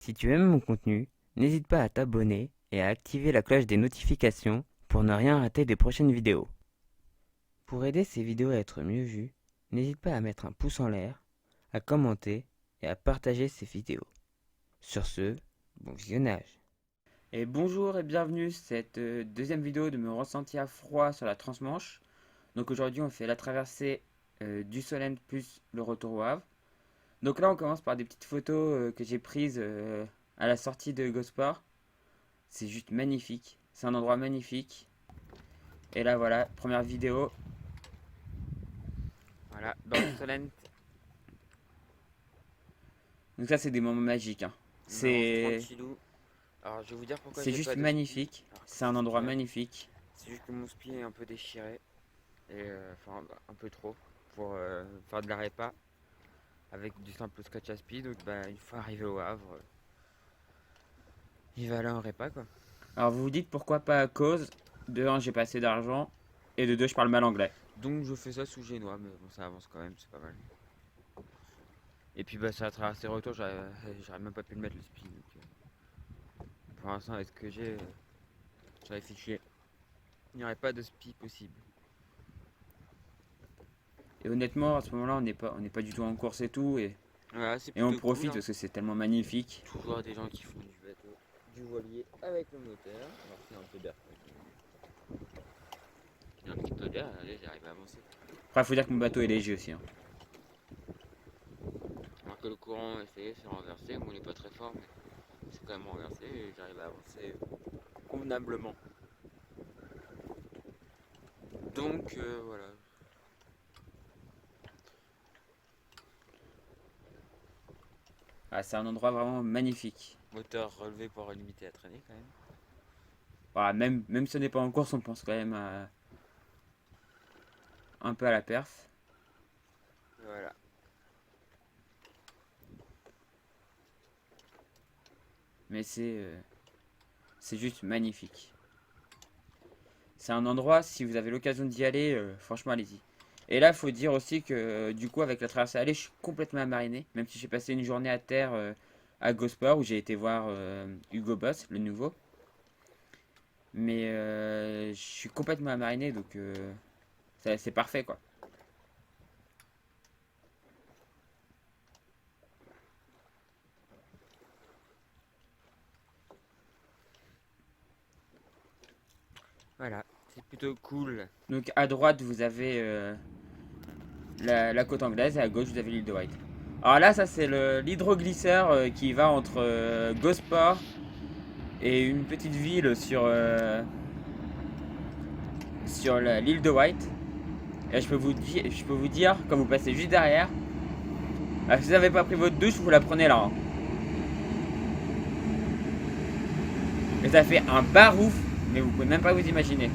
Si tu aimes mon contenu, n'hésite pas à t'abonner et à activer la cloche des notifications pour ne rien rater des prochaines vidéos. Pour aider ces vidéos à être mieux vues, n'hésite pas à mettre un pouce en l'air, à commenter et à partager ces vidéos. Sur ce, bon visionnage. Et bonjour et bienvenue cette deuxième vidéo de me ressenti à froid sur la Transmanche. Donc aujourd'hui on fait la traversée du Solent plus le retour au Havre. Donc là on commence par des petites photos que j'ai prises à la sortie de Gosport. C'est juste magnifique. C'est un endroit magnifique. Et là, voilà, première vidéo. Voilà, dans le Solent. Donc ça, c'est des moments magiques, hein. On avance C'est tranquillou. Alors je vais vous dire pourquoi c'est j'ai juste pas de spi. magnifique. Alors que C'est c'est un ce endroit qu'il y a. magnifique. C'est juste que mon spi est un peu déchiré. Et enfin un peu trop. Pour faire de la répa. Avec du simple scotch à spi. Donc bah une fois arrivé au Havre. Il va aller en répa quoi. Alors, vous vous dites pourquoi pas à cause de un, j'ai pas assez d'argent. Et de deux, je parle mal anglais. Donc je fais ça sous génois. Mais bon ça avance quand même, c'est pas mal. Et puis bah sur la traversée retour j'aurais même pas pu le mettre le spi. Donc, pour l'instant avec ce que j'ai, j'aurais fait chier. Il n'y aurait pas de spi possible. Et honnêtement, à ce moment-là, on n'est pas du tout en course et tout. Voilà, c'est Et on plutôt cool profite hein. parce que c'est tellement magnifique. Toujours des gens qui font du bateau, du voilier avec le moteur. Alors c'est un peu d'air. Il y a un petit peu d'air, allez, j'arrive à avancer. Après, faut dire que mon bateau est léger aussi, hein. Alors que le courant essayé c'est renversé, bon il est pas très fort mais c'est quand même renversé et j'arrive à avancer convenablement. Donc voilà. Ah, c'est un endroit vraiment magnifique. Moteur relevé pour limiter la traînée quand même. Voilà, même si on n'est pas en course, on pense quand même un peu à la perf. Voilà. Mais c'est juste magnifique. C'est un endroit, si vous avez l'occasion d'y aller, franchement, allez-y. Et là, il faut dire aussi que, du coup, avec la traversée allée, je suis complètement amariné. Même si j'ai passé une journée à terre à Gosport, où j'ai été voir Hugo Boss, le nouveau. Mais je suis complètement amariné, donc c'est parfait, quoi. Voilà, c'est plutôt cool. Donc, à droite, vous avez la côte anglaise, et à gauche, vous avez l'île de White. Alors là, ça, c'est l'hydroglisseur qui va entre Gosport et une petite ville sur l'île de White. Et je peux vous dire, quand vous passez juste derrière, si vous n'avez pas pris votre douche, vous la prenez là, hein. Et ça fait un barouf, mais vous pouvez même pas vous imaginer.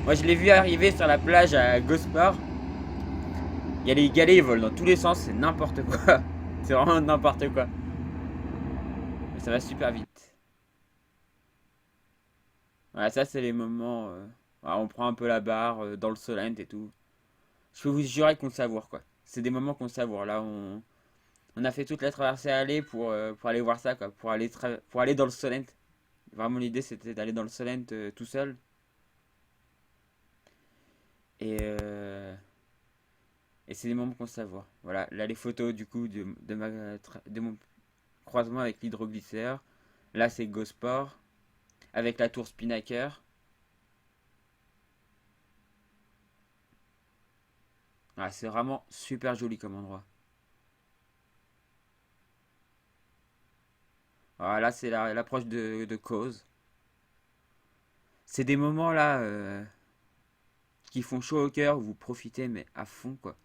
Moi, je l'ai vu arriver sur la plage à Gosport. Il y a les galets, ils volent dans tous les sens, c'est n'importe quoi. C'est vraiment n'importe quoi. Mais ça va super vite. Voilà, ça, c'est les moments. Voilà, on prend un peu la barre dans le Solent et tout. Je peux vous jurer qu'on le savoure, quoi. C'est des moments qu'on savoure. Là, on a fait toute la traversée à aller pour aller voir ça, quoi. Pour aller dans le Solent. Vraiment, l'idée, c'était d'aller dans le Solent tout seul. Et, euh, et c'est des moments qu'on savoure. Voilà, là, les photos, du coup, de mon croisement avec l'hydroglisseur. Là, c'est Gosport. Avec la tour Spinnaker. Ah, c'est vraiment super joli comme endroit. Voilà, là, c'est l'approche de Cause. C'est des moments là qui font chaud au cœur, où vous profitez, mais à fond, quoi.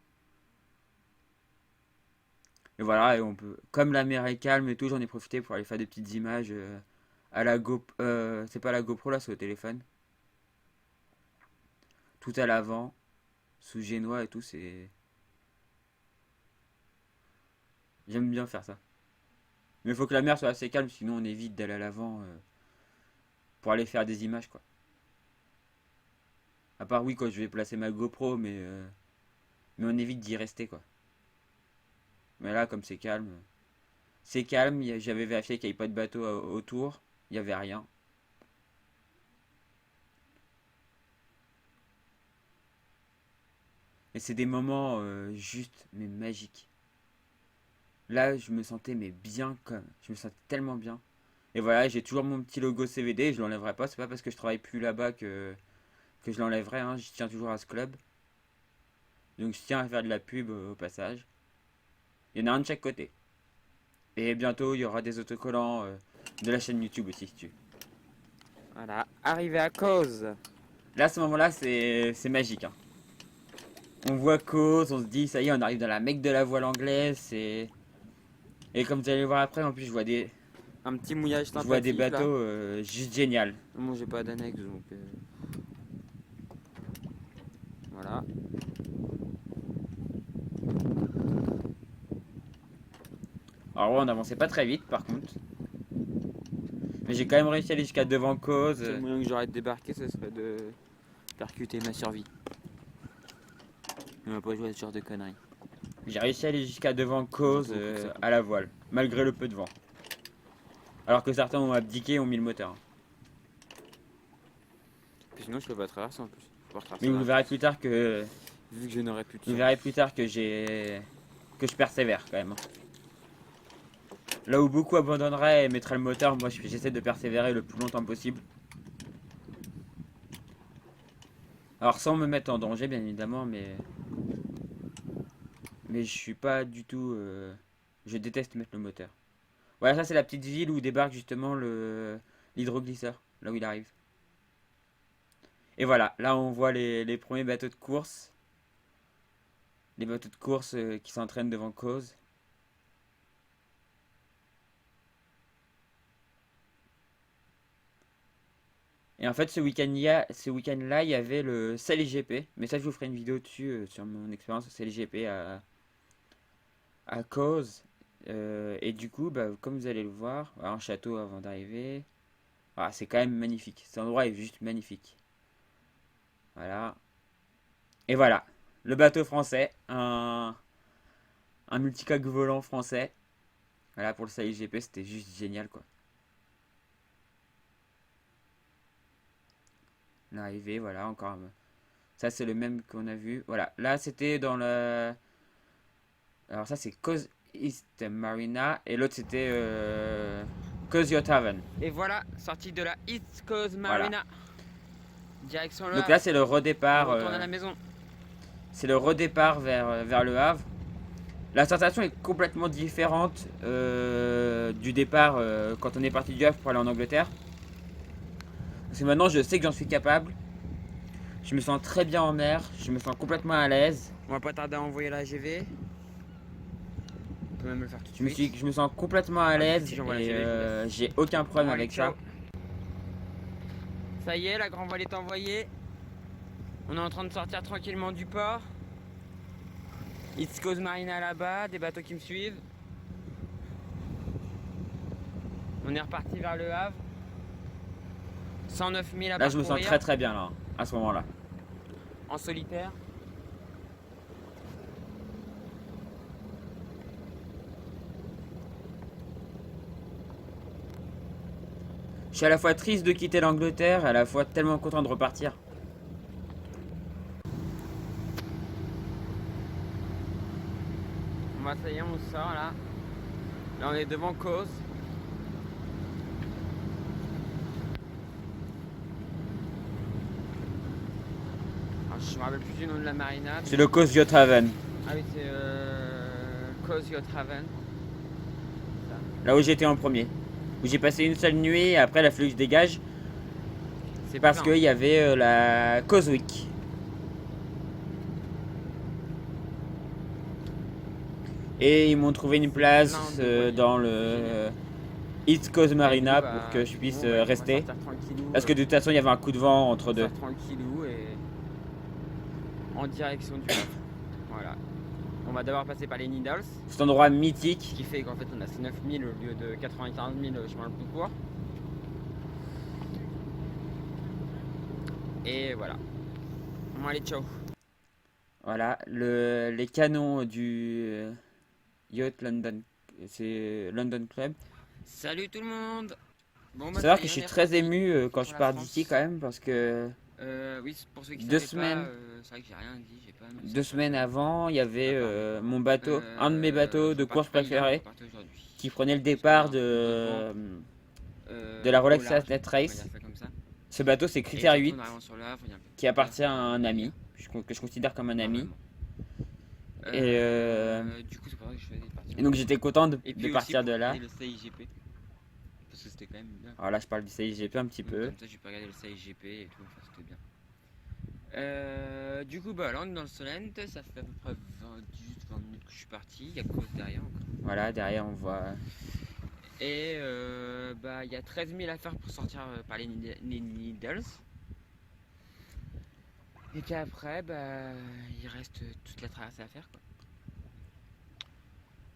Et voilà, et on peut, comme la mer est calme et tout, j'en ai profité pour aller faire des petites images à la GoPro. C'est pas la GoPro là, c'est au téléphone. Tout à l'avant, sous génois et tout, c'est. J'aime bien faire ça. Mais il faut que la mer soit assez calme, sinon on évite d'aller à l'avant pour aller faire des images, quoi. À part oui, quand je vais placer ma GoPro, mais on évite d'y rester, quoi. Mais là, comme c'est calme. J'avais vérifié qu'il n'y avait pas de bateau autour. Il n'y avait rien. Et c'est des moments juste, mais magiques. Là, je me sentais mais bien comme. Je me sentais tellement bien. Et voilà, j'ai toujours mon petit logo CVD. Je l'enlèverai pas. C'est pas parce que je travaille plus là-bas que je l'enlèverai. Hein. Je tiens toujours à ce club. Donc je tiens à faire de la pub au passage. Il y en a un de chaque côté. Et bientôt, il y aura des autocollants de la chaîne YouTube aussi, si tu veux. Voilà, arrivé à cause. Là, à ce moment-là, c'est magique. Hein. On voit cause, on se dit, ça y est, on arrive dans la mecque de la voile anglaise. Et comme vous allez le voir après, en plus, Un petit mouillage je vois des sympathique là. bateaux juste génial. Moi j'ai pas d'annexe donc voilà. Alors, ouais, on avançait pas très vite, par contre. Mais j'ai quand même réussi à aller jusqu'à devant cause. Le seul moyen que j'aurais de débarquer, ce serait de percuter ma survie. On va pas jouer à ce genre de conneries. J'ai réussi à aller jusqu'à devant cause à la voile, malgré le peu de vent. Alors que certains ont abdiqué et ont mis le moteur. Puis sinon je peux pas traverser en plus. Faut pas retraverser Mais vous là. verrez plus tard que Vu que je n'aurai plus de vous survie. verrez plus tard que que je persévère quand même. Là où beaucoup abandonneraient et mettraient le moteur, moi j'essaie de persévérer le plus longtemps possible. Alors sans me mettre en danger bien évidemment, mais je suis pas du tout. Je déteste mettre le moteur. Voilà, ça c'est la petite ville où débarque justement l'hydroglisseur, là où il arrive. Et voilà, là on voit les premiers bateaux de course. Les bateaux de course qui s'entraînent devant cause. Et en fait, ce week-end-là, il y avait le CLGP. Mais ça, je vous ferai une vidéo dessus sur mon expérience au CLGP à cause. Et du coup, bah, comme vous allez le voir, un château avant d'arriver. Ah, c'est quand même magnifique. Cet endroit est juste magnifique. Voilà. Et voilà. Le bateau français. Un multicoque volant français. Voilà, pour le CLGP, c'était juste génial, quoi. L'arrivée, voilà, encore. Ça, c'est le même qu'on a vu. Voilà, là, c'était dans le. Alors, ça, c'est Cause East Marina. Et l'autre, c'était Cause Yacht Haven. Et voilà, sortie de la East Coast Voilà. Marina. Direction le Donc Havre. là, c'est le On redépart. retourne à la maison. C'est le redépart vers le Havre. La sensation est complètement différente du départ quand on est parti du Havre pour aller en Angleterre. Parce que maintenant, je sais que j'en suis capable. Je me sens très bien en mer. Je me sens complètement à l'aise. On va pas tarder à envoyer la GV. On peut même le faire tout de suite. Je me sens complètement à l'aise si j'envoie la et télé, je vous j'ai aucun problème Bon, allez, avec ciao. ça. Ça y est, la grande voile est envoyée. On est en train de sortir tranquillement du port. East Coast Marina là-bas, des bateaux qui me suivent. On est reparti vers le Havre. 109 000 à Là, je me sens parcourir très très bien là, à ce moment-là. en solitaire. Je suis à la fois triste de quitter l'Angleterre et à la fois tellement content de repartir. Bon, bah, ça y est, on sort là. Là, on est devant Cause. Alors, je me rappelle plus du nom de la marina. C'est le Cause Yacht Haven, Ah oui, c'est Cause Yacht Haven. là où j'étais en premier. Où j'ai passé une seule nuit et après, il a fallu que je dégage C'est parce plein. qu'il y avait la Cause Week. Et ils m'ont trouvé une place Plein de voiliers. dans le East Coast Marina Et nous, bah, pour que je puisse bon, ouais, rester. On va sortir tranquillou. Parce que de toute façon, il y avait un coup de vent entre on deux. sort tranquillou et en direction du Havre. Voilà. On va d'abord passer par les Needles, Cet endroit ce mythique. qui fait qu'en fait on a ces 9 000 au lieu de 95 000 chemin le plus court. Et voilà. Bon allez, ciao. Voilà, les canons Yacht London, c'est London Club. Salut tout le monde. Bon Faut bah savoir ça que y je est, on suis est très reparti ému quand pour je la pars d'ici France. quand même parce que Oui, pour ceux qui deux savaient pas, semaines, c'est vrai que j'ai rien dit, j'ai pas annoncé deux sur la semaine chaîne. avant, il y avait Pardon. mon bateau, un de mes bateaux Faut de course partir pas hier, mais faut préférés, partir aujourd'hui. qui prenait le Parce qu'on a départ un peu de vent de la au Rolex large, Net on va dire Race. ça comme ça. Ce bateau, c'est Et Critère surtout en 8, arrivant sur le Havre, il y a un peu qui de appartient à peur un de ami, mer. que je considère comme un ami. Normalement. Et, Du coup, c'est pour ça que je choisis de partir. et donc j'étais content Et de puis aussi partir pour de là. regarder le CIGP. Parce que c'était quand même bien. Alors là, je parle du CIGP un petit Donc, peu. comme ça, j'ai pu regarder le CIGP et tout, enfin, c'était bien. Du coup, bah là, on est dans le Solent, ça fait à peu près 20 minutes que je suis parti, il y a Cause derrière encore. Voilà, derrière, on voit. Et bah, il y a 13 000 à faire pour sortir par les Needles. Et puis après, bah, il reste toute la traversée à faire, quoi.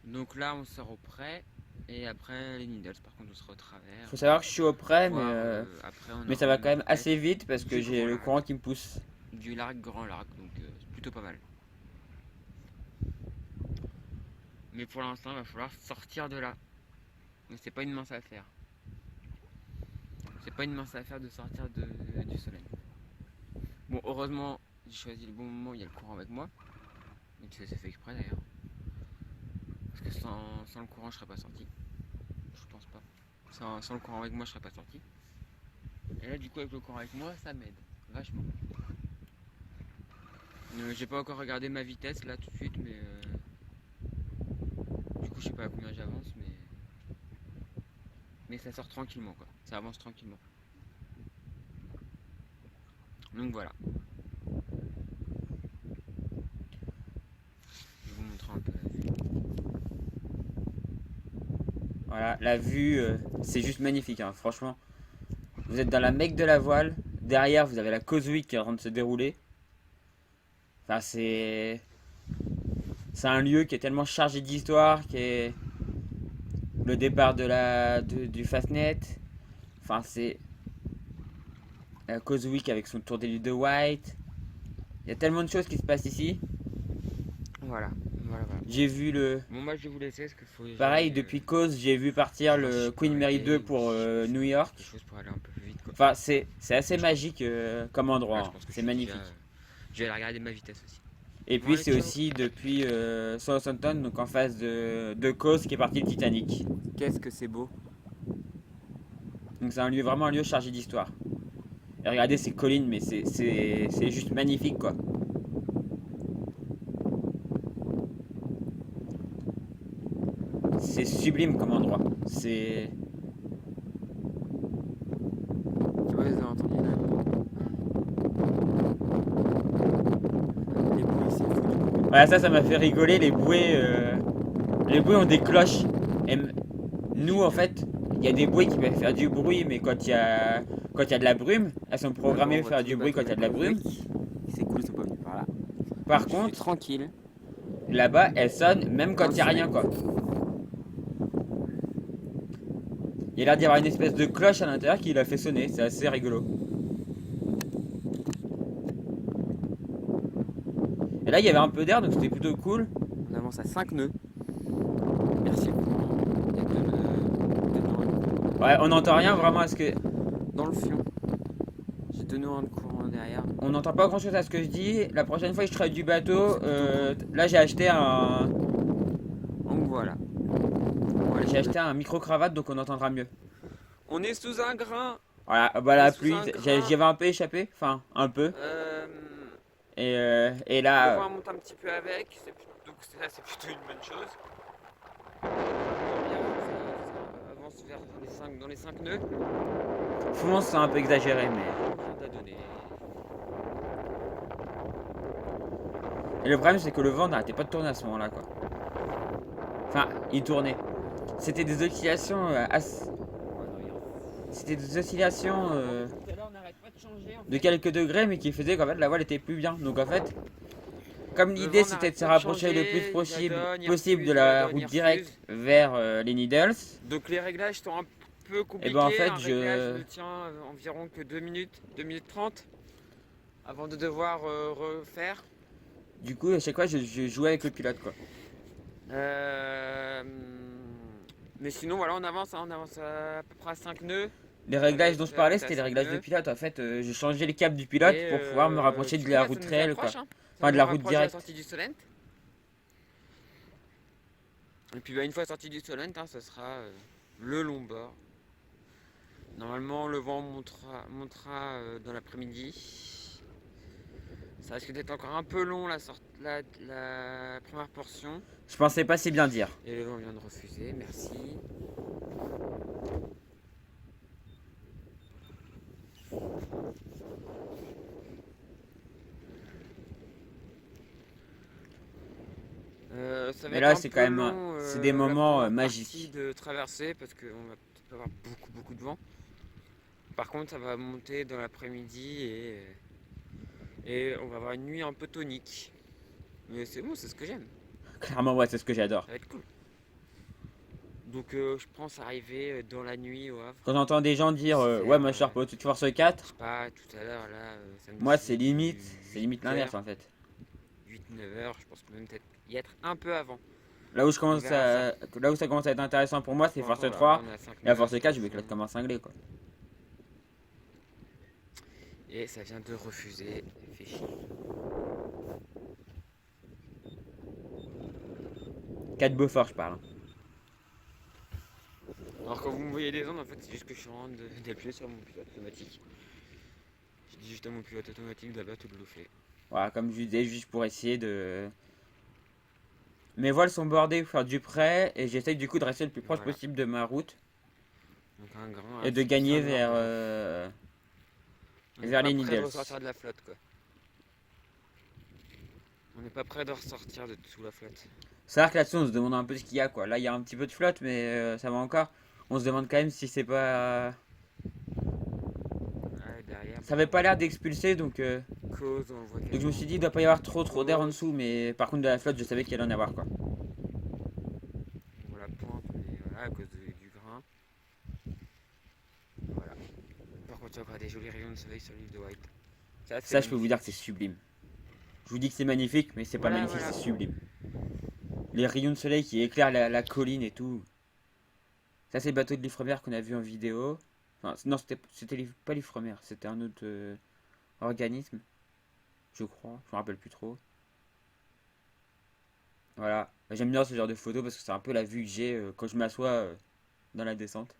Donc là, on sort au près, et après les Needles, par contre, on sera au travers. Faut savoir que je suis au près, Voire, après, on mais aura ça va même quand même peut-être assez vite parce que du j'ai grand le largue. courant qui me pousse. Du large, grand large, donc c'est plutôt pas mal. Mais pour l'instant, il va falloir sortir de là. Donc c'est pas une mince affaire. C'est pas une mince affaire de sortir du soleil. Bon, heureusement, j'ai choisi le bon moment, il y a le courant avec moi. Donc c'est fait exprès d'ailleurs. Parce que sans le courant, je serais pas sorti. Je pense pas. Sans le courant avec moi, je serais pas sorti. Et là, du coup, avec le courant avec moi, ça m'aide vachement. J'ai pas encore regardé ma vitesse là tout de suite, mais du coup, je sais pas à combien j'avance, mais ça sort tranquillement quoi. Ça avance tranquillement. Donc voilà. Je vais vous montrer un peu la vue. Voilà, la vue, c'est juste magnifique, hein, franchement. Vous êtes dans la Mecque de la voile. Derrière, vous avez la Causeway qui est en train de se dérouler. Enfin, c'est un lieu qui est tellement chargé d'histoire, qui est le départ du Fastnet. Enfin, c'est la Causeway avec son tour des l'île de White. Il y a tellement de choses qui se passent ici. Voilà. J'ai vu le. Bon, moi je vais vous laisser parce qu'il faut que Pareil, j'aille, depuis Cause, j'ai vu partir voir si le je peux Queen Mary arrêter 2 ou pour si je peux New faire York. quelque chose pour aller un peu plus vite quoi. Enfin, c'est assez Je magique comme endroit, Ouais, je hein. pense que je C'est suis magnifique. déjà. Je vais aller regarder ma vitesse aussi. Et Bon, puis allez, c'est ciao. aussi depuis Southampton, donc en face de Cause, qui est parti le Titanic. Qu'est-ce que c'est beau. Donc c'est vraiment un lieu chargé d'histoire. Et regardez ces collines, mais c'est juste magnifique quoi. C'est sublime comme endroit. C'est. Je sais pas si vous avez entendu là. Les bruits, c'est fou. Voilà, ça m'a fait rigoler. Les bouées ont des cloches. Et nous, en fait, il y a des bouées qui peuvent faire du bruit, mais quand il y a de la brume, elles sont programmées pour faire du bruit quand il y a de la brume. C'est cool, ils sont pas venus par là. Par Je suis contre, tranquille. là-bas, elles sonnent même quand il n'y a rien, quoi. Il y a l'air d'y avoir une espèce de cloche à l'intérieur qui l'a fait sonner. C'est assez rigolo. Et là, il y avait un peu d'air, donc c'était plutôt cool. On avance à 5 nœuds. Merci. Il y a que Ouais, on n'entend rien vraiment à ce que. dans le fion. J'ai 2 nœuds de courant derrière. On n'entend pas grand chose à ce que je dis. La prochaine fois que je serai du bateau, là j'ai acheté un. Donc voilà. J'ai acheté un micro-cravate, donc on entendra mieux. On est sous un grain. Voilà, bah la Sous pluie, un grain. j'y avais un peu échappé, enfin un peu. Et Le là, vent monte un petit peu avec, donc ça c'est plutôt une bonne chose. Ça avance dans les 5 nœuds. fonce, c'est un peu exagéré, mais. Rien à donner. Et le problème, c'est que le vent n'arrêtait pas de tourner à ce moment-là, quoi. Enfin, il tournait. C'était des oscillations C'était des oscillations Tout à l'heure, on n'arrête pas de changer. de quelques degrés, mais qui faisaient qu'en fait la voile était plus bien. Donc en fait, comme Le l'idée vent c'était de n'arrête se pas de rapprocher le changer, plus il possible, radonne, il possible refuse, de il la radonne, il route directe refuse. vers les Needles. Donc les réglages sont un peu compliqués. Et ben en fait, un réglage ne tient environ que 2 minutes, 2 minutes 30 avant de devoir refaire. du coup, à chaque fois, je jouais avec le pilote, quoi. Euh, Mais sinon, voilà, on avance à peu près à 5 nœuds. Les Ça va, réglages dont je ça va parlais, monter à c'était les 5 réglages de nœuds. pilote. En fait, j'ai changé les câbles du pilote Et pour pouvoir me rapprocher tu de vois, la là, ça route nous réelle, quoi. approche, hein. Ça Enfin, de nous la route rapproche de la directe. sortie du Solent. Et puis, bah, une fois sorti du Solent, hein, ça sera le long bord. Normalement, le vent montera dans l'après-midi. Ça risque d'être encore un peu long la première portion. Je pensais pas si bien dire. Et le vent vient de refuser, merci. Ça va Mais être là, un c'est quand peu même, long c'est des la moments première partie magiques. de traversée parce qu'on va peut-être avoir beaucoup de vent. Par contre, ça va monter dans l'après-midi et on va avoir une nuit un peu tonique. Mais c'est bon, c'est ce que j'aime. Clairement, ouais, c'est ce que j'adore. Ça va être cool. Donc je pense arriver dans la nuit au Havre. Quand j'entends des gens dire, D'ici ouais, vers, moi je suis reposé de Force je 4, sais pas, tout à l'heure là, moi samedi, c'est limite 8 l'inverse heures, en fait. 8-9 heures, je pense que même peut-être y être un peu avant. Là où je On commence verra ça. là où ça commence à être intéressant pour moi, c'est Pour Force l'instant, voilà, là 3. on est à 5 Et à nœuds, Force c'est 4, je profond. m'éclate comme un cinglé, quoi. Et ça vient de refuser, fait chier. 4 Beaufort, je parle. Alors quand vous me voyez des ondes, en fait c'est juste que je suis en train d'appuyer sur mon pilote automatique. Je dis juste à mon pilote automatique d'abattre ou de l'oufler. Voilà, comme je disais, juste pour essayer de. Mes voiles sont bordées pour faire du près et j'essaye du coup de rester le plus proche Voilà. possible de ma route Donc un grain, et là, de c'est bien gagner noir vers, devant. On n'est vers pas les près de Needles. ressortir de la flotte quoi. On n'est pas près de ressortir de sous la flotte. C'est vrai que là-dessus, on se demande un peu ce qu'il y a, quoi. Là, il y a un petit peu de flotte, mais ça va encore. On se demande quand même si c'est pas. Ouais, derrière, Ça bah, avait pas l'air d'expulser, donc. cause, on le voit Donc je me quasiment suis dit, il doit pas y avoir trop d'air en cause. dessous, mais par contre, de la flotte, je savais qu'il allait en avoir, quoi. On voit la pointe, mais voilà, à cause du grain. Voilà. Par contre, il y a encore des jolis rayons de soleil sur l'île de White. Ça, c'est Ça, je peux vous dire que c'est magnifique. sublime. Je vous dis que c'est magnifique, mais c'est pas Voilà, magnifique, voilà. c'est sublime. Les rayons de soleil qui éclairent la colline et tout. Ça, c'est le bateau de l'Ifremer qu'on a vu en vidéo. Enfin, non, c'était pas l'Ifremer, c'était un autre organisme, je crois. Je me rappelle plus trop. Voilà. J'aime bien ce genre de photos parce que c'est un peu la vue que j'ai quand je m'assois dans la descente.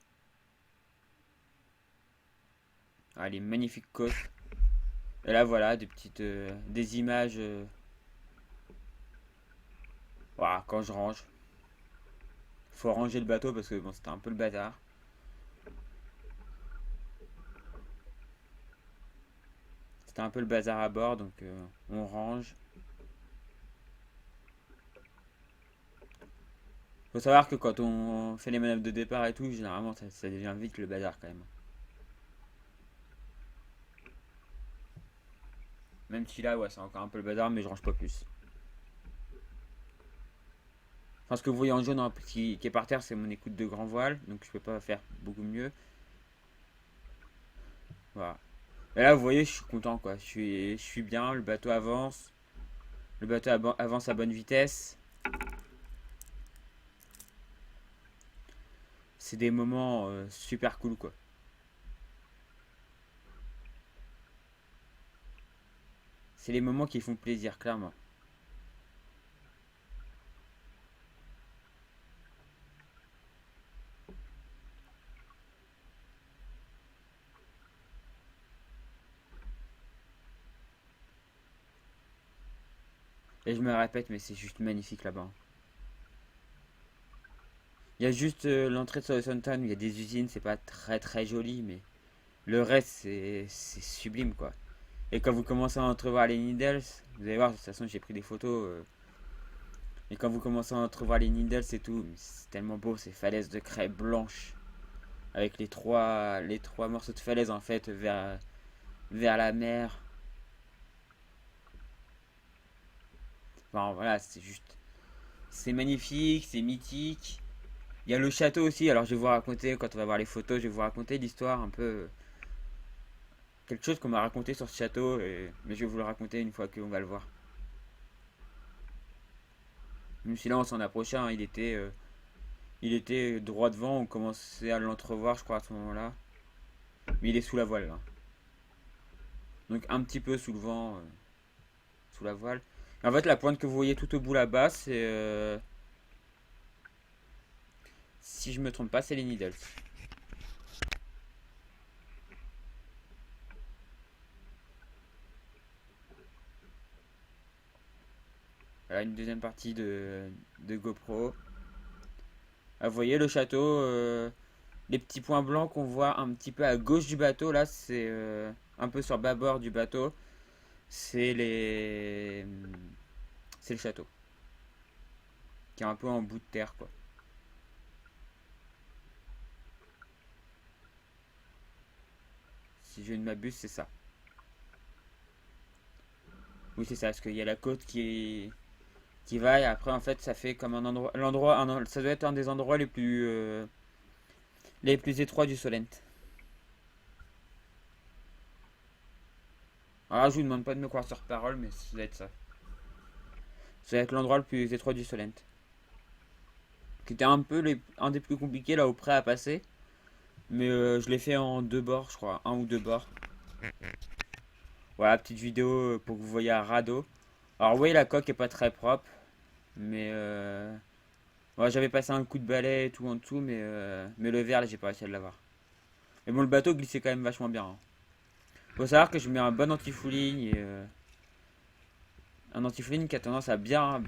Ah, les magnifiques côtes. Et là, voilà, des images. Voilà, quand je range. Faut ranger le bateau parce que bon, c'était un peu le bazar. C'était un peu le bazar à bord, donc on range. Faut savoir que quand on fait les manœuvres de départ et tout, généralement ça devient vite le bazar quand même. Même si là, ouais, c'est encore un peu le bazar, mais je range pas plus. Enfin, ce que vous voyez en jaune qui est par terre, c'est mon écoute de grand voile, donc je peux pas faire beaucoup mieux. Voilà. Et là, vous voyez, je suis content, quoi. Je suis bien, le bateau avance. Le bateau avance à bonne vitesse. C'est des moments super cool, quoi. C'est les moments qui font plaisir, clairement. Et je me répète, mais c'est juste magnifique là-bas. Il y a juste l'entrée de Southampton où il y a des usines, c'est pas très joli, mais le reste c'est sublime quoi. Et quand vous commencez à entrevoir les Needles, vous allez voir, de toute façon j'ai pris des photos. Et quand vous commencez à entrevoir les Needles et tout, c'est tellement beau, ces falaises de craie blanche. Avec les trois morceaux de falaise en fait vers la mer. Enfin voilà, c'est juste. C'est magnifique, c'est mythique. Il y a le château aussi, alors je vais vous raconter, quand on va voir les photos, je vais vous raconter l'histoire un peu. Quelque chose qu'on m'a raconté sur ce château, mais je vais vous le raconter une fois qu'on va le voir. Même si là on s'en approchait, hein, il était droit devant, on commençait à l'entrevoir je crois à ce moment-là. Mais il est sous la voile là. Donc un petit peu sous le vent, sous la voile. Et en fait la pointe que vous voyez tout au bout là-bas, c'est... si je me trompe pas, c'est les Needles. Voilà une deuxième partie de GoPro. Ah, vous voyez le château, les petits points blancs qu'on voit un petit peu à gauche du bateau, là c'est un peu sur bâbord du bateau. C'est les... C'est le château. Qui est un peu en bout de terre quoi. Si je ne m'abuse, c'est ça. Oui, c'est ça, parce qu'il y a la côte qui va et après en fait ça fait comme un endroit, ça doit être un des endroits les plus étroits du Solent. Alors je vous demande pas de me croire sur parole, mais ça doit être ça. Ça doit être l'endroit le plus étroit du Solent. Qui était un peu un des plus compliqués là au près à passer. Mais je l'ai fait en deux bords, je crois, un ou deux bords. Voilà, petite vidéo pour que vous voyez à radeau. Alors oui, la coque est pas très propre, mais ouais, j'avais passé un coup de balai et tout en dessous, mais le verre là, j'ai pas réussi à l'avoir. Mais bon, le bateau glissait quand même vachement bien, hein. Faut savoir que je mets un bon anti-fouling et un anti-fouling qui a tendance à bien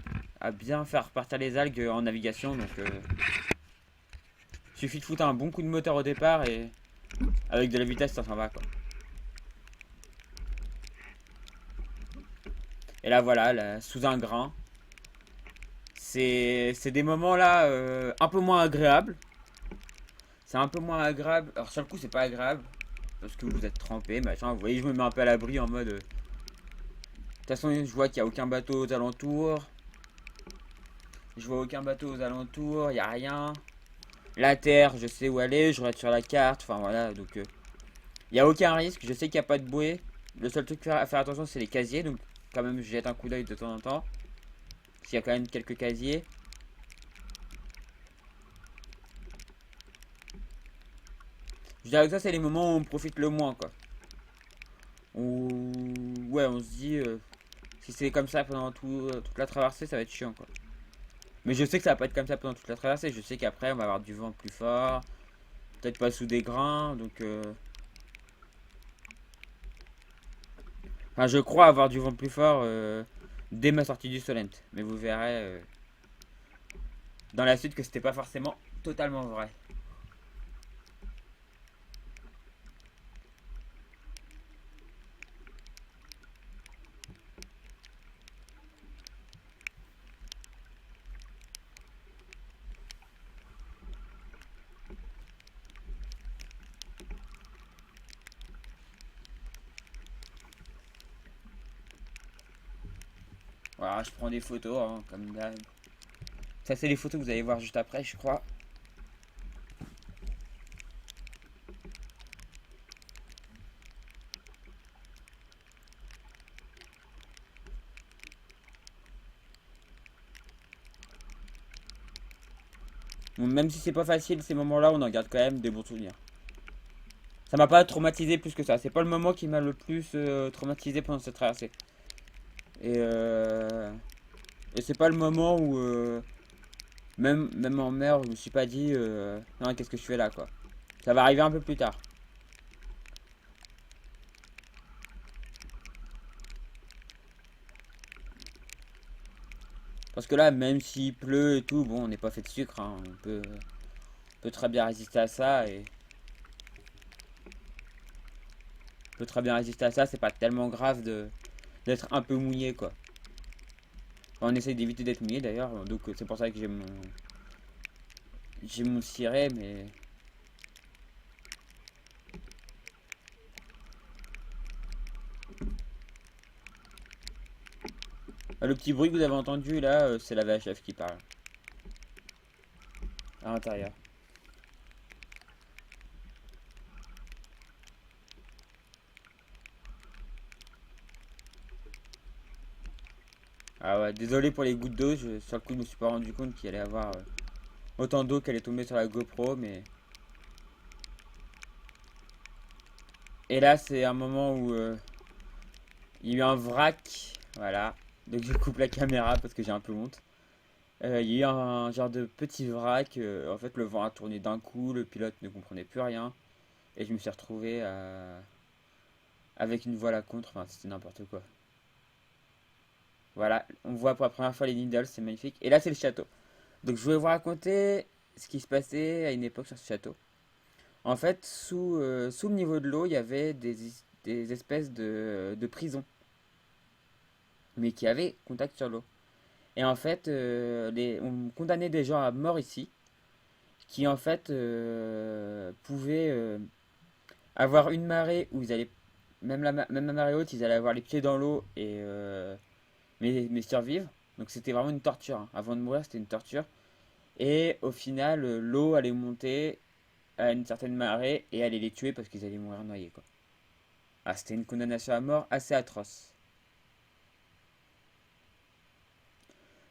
faire repartir les algues en navigation, donc suffit de foutre un bon coup de moteur au départ et avec de la vitesse ça s'en va quoi. Et là voilà, là, sous un grain. C'est des moments là un peu moins agréables. C'est un peu moins agréable. Alors sur le coup c'est pas agréable. Parce que vous êtes trempé, machin. Vous voyez, je me mets un peu à l'abri en mode. De toute façon, je vois qu'il n'y a aucun bateau aux alentours. Je vois aucun bateau aux alentours, il n'y a rien. La terre, je sais où aller, je regarde sur la carte. Enfin voilà, donc il n'y a aucun risque. Je sais qu'il n'y a pas de bouée. Le seul truc à faire attention, c'est les casiers. Donc quand même, je jette un coup d'œil de temps en temps. Parce qu'il y a quand même quelques casiers. Je dirais que ça, c'est les moments où on profite le moins, quoi. Ouais, on se dit, si c'est comme ça pendant toute la traversée, ça va être chiant, quoi. Mais je sais que ça va pas être comme ça pendant toute la traversée. Je sais qu'après, on va avoir du vent plus fort. Peut-être pas sous des grains, donc... Enfin, je crois avoir du vent plus fort dès ma sortie du Solent. Mais vous verrez dans la suite que c'était pas forcément totalement vrai. Voilà, je prends des photos, hein, comme d'hab. Ça, c'est les photos que vous allez voir juste après, je crois. Bon, même si c'est pas facile, ces moments-là, on en garde quand même des bons souvenirs. Ça m'a pas traumatisé plus que ça. C'est pas le moment qui m'a le plus traumatisé pendant cette traversée. Et, euh, et c'est pas le moment où, même en mer, je me suis pas dit, non, qu'est-ce que je fais là, quoi. Ça va arriver un peu plus tard. Parce que là, même s'il pleut et tout, bon, on n'est pas fait de sucre, hein. On peut très bien résister à ça et on peut très bien résister à ça. C'est pas tellement grave d'être un peu mouillé, quoi. Enfin, on essaye d'éviter d'être mouillé d'ailleurs, donc c'est pour ça que j'ai mon ciré, mais le petit bruit que vous avez entendu là, c'est la VHF qui parle à l'intérieur. Ah ouais, désolé pour les gouttes d'eau, sur le coup je me suis pas rendu compte qu'il allait avoir autant d'eau qu'elle est tombée sur la GoPro, mais... Et là c'est un moment où il y a eu un vrac, voilà. Donc je coupe la caméra parce que j'ai un peu honte. Il y a eu un genre de petit vrac, en fait le vent a tourné d'un coup, le pilote ne comprenait plus rien. Et je me suis retrouvé avec une voile à contre, enfin c'était n'importe quoi. Voilà, on voit pour la première fois les Needles, c'est magnifique. Et là c'est le château. Donc je voulais vous raconter ce qui se passait à une époque sur ce château. En fait, sous le niveau de l'eau, il y avait des espèces de prisons, mais qui avaient contact sur l'eau. Et en fait, on condamnait des gens à mort ici, qui en fait pouvaient avoir une marée où ils allaient, même la marée haute, ils allaient avoir les pieds dans l'eau mais survivre. Donc c'était vraiment une torture, hein. Avant de mourir, c'était une torture. Et au final, l'eau allait monter à une certaine marée et allait les tuer parce qu'ils allaient mourir noyés, quoi. Ah, c'était une condamnation à mort assez atroce.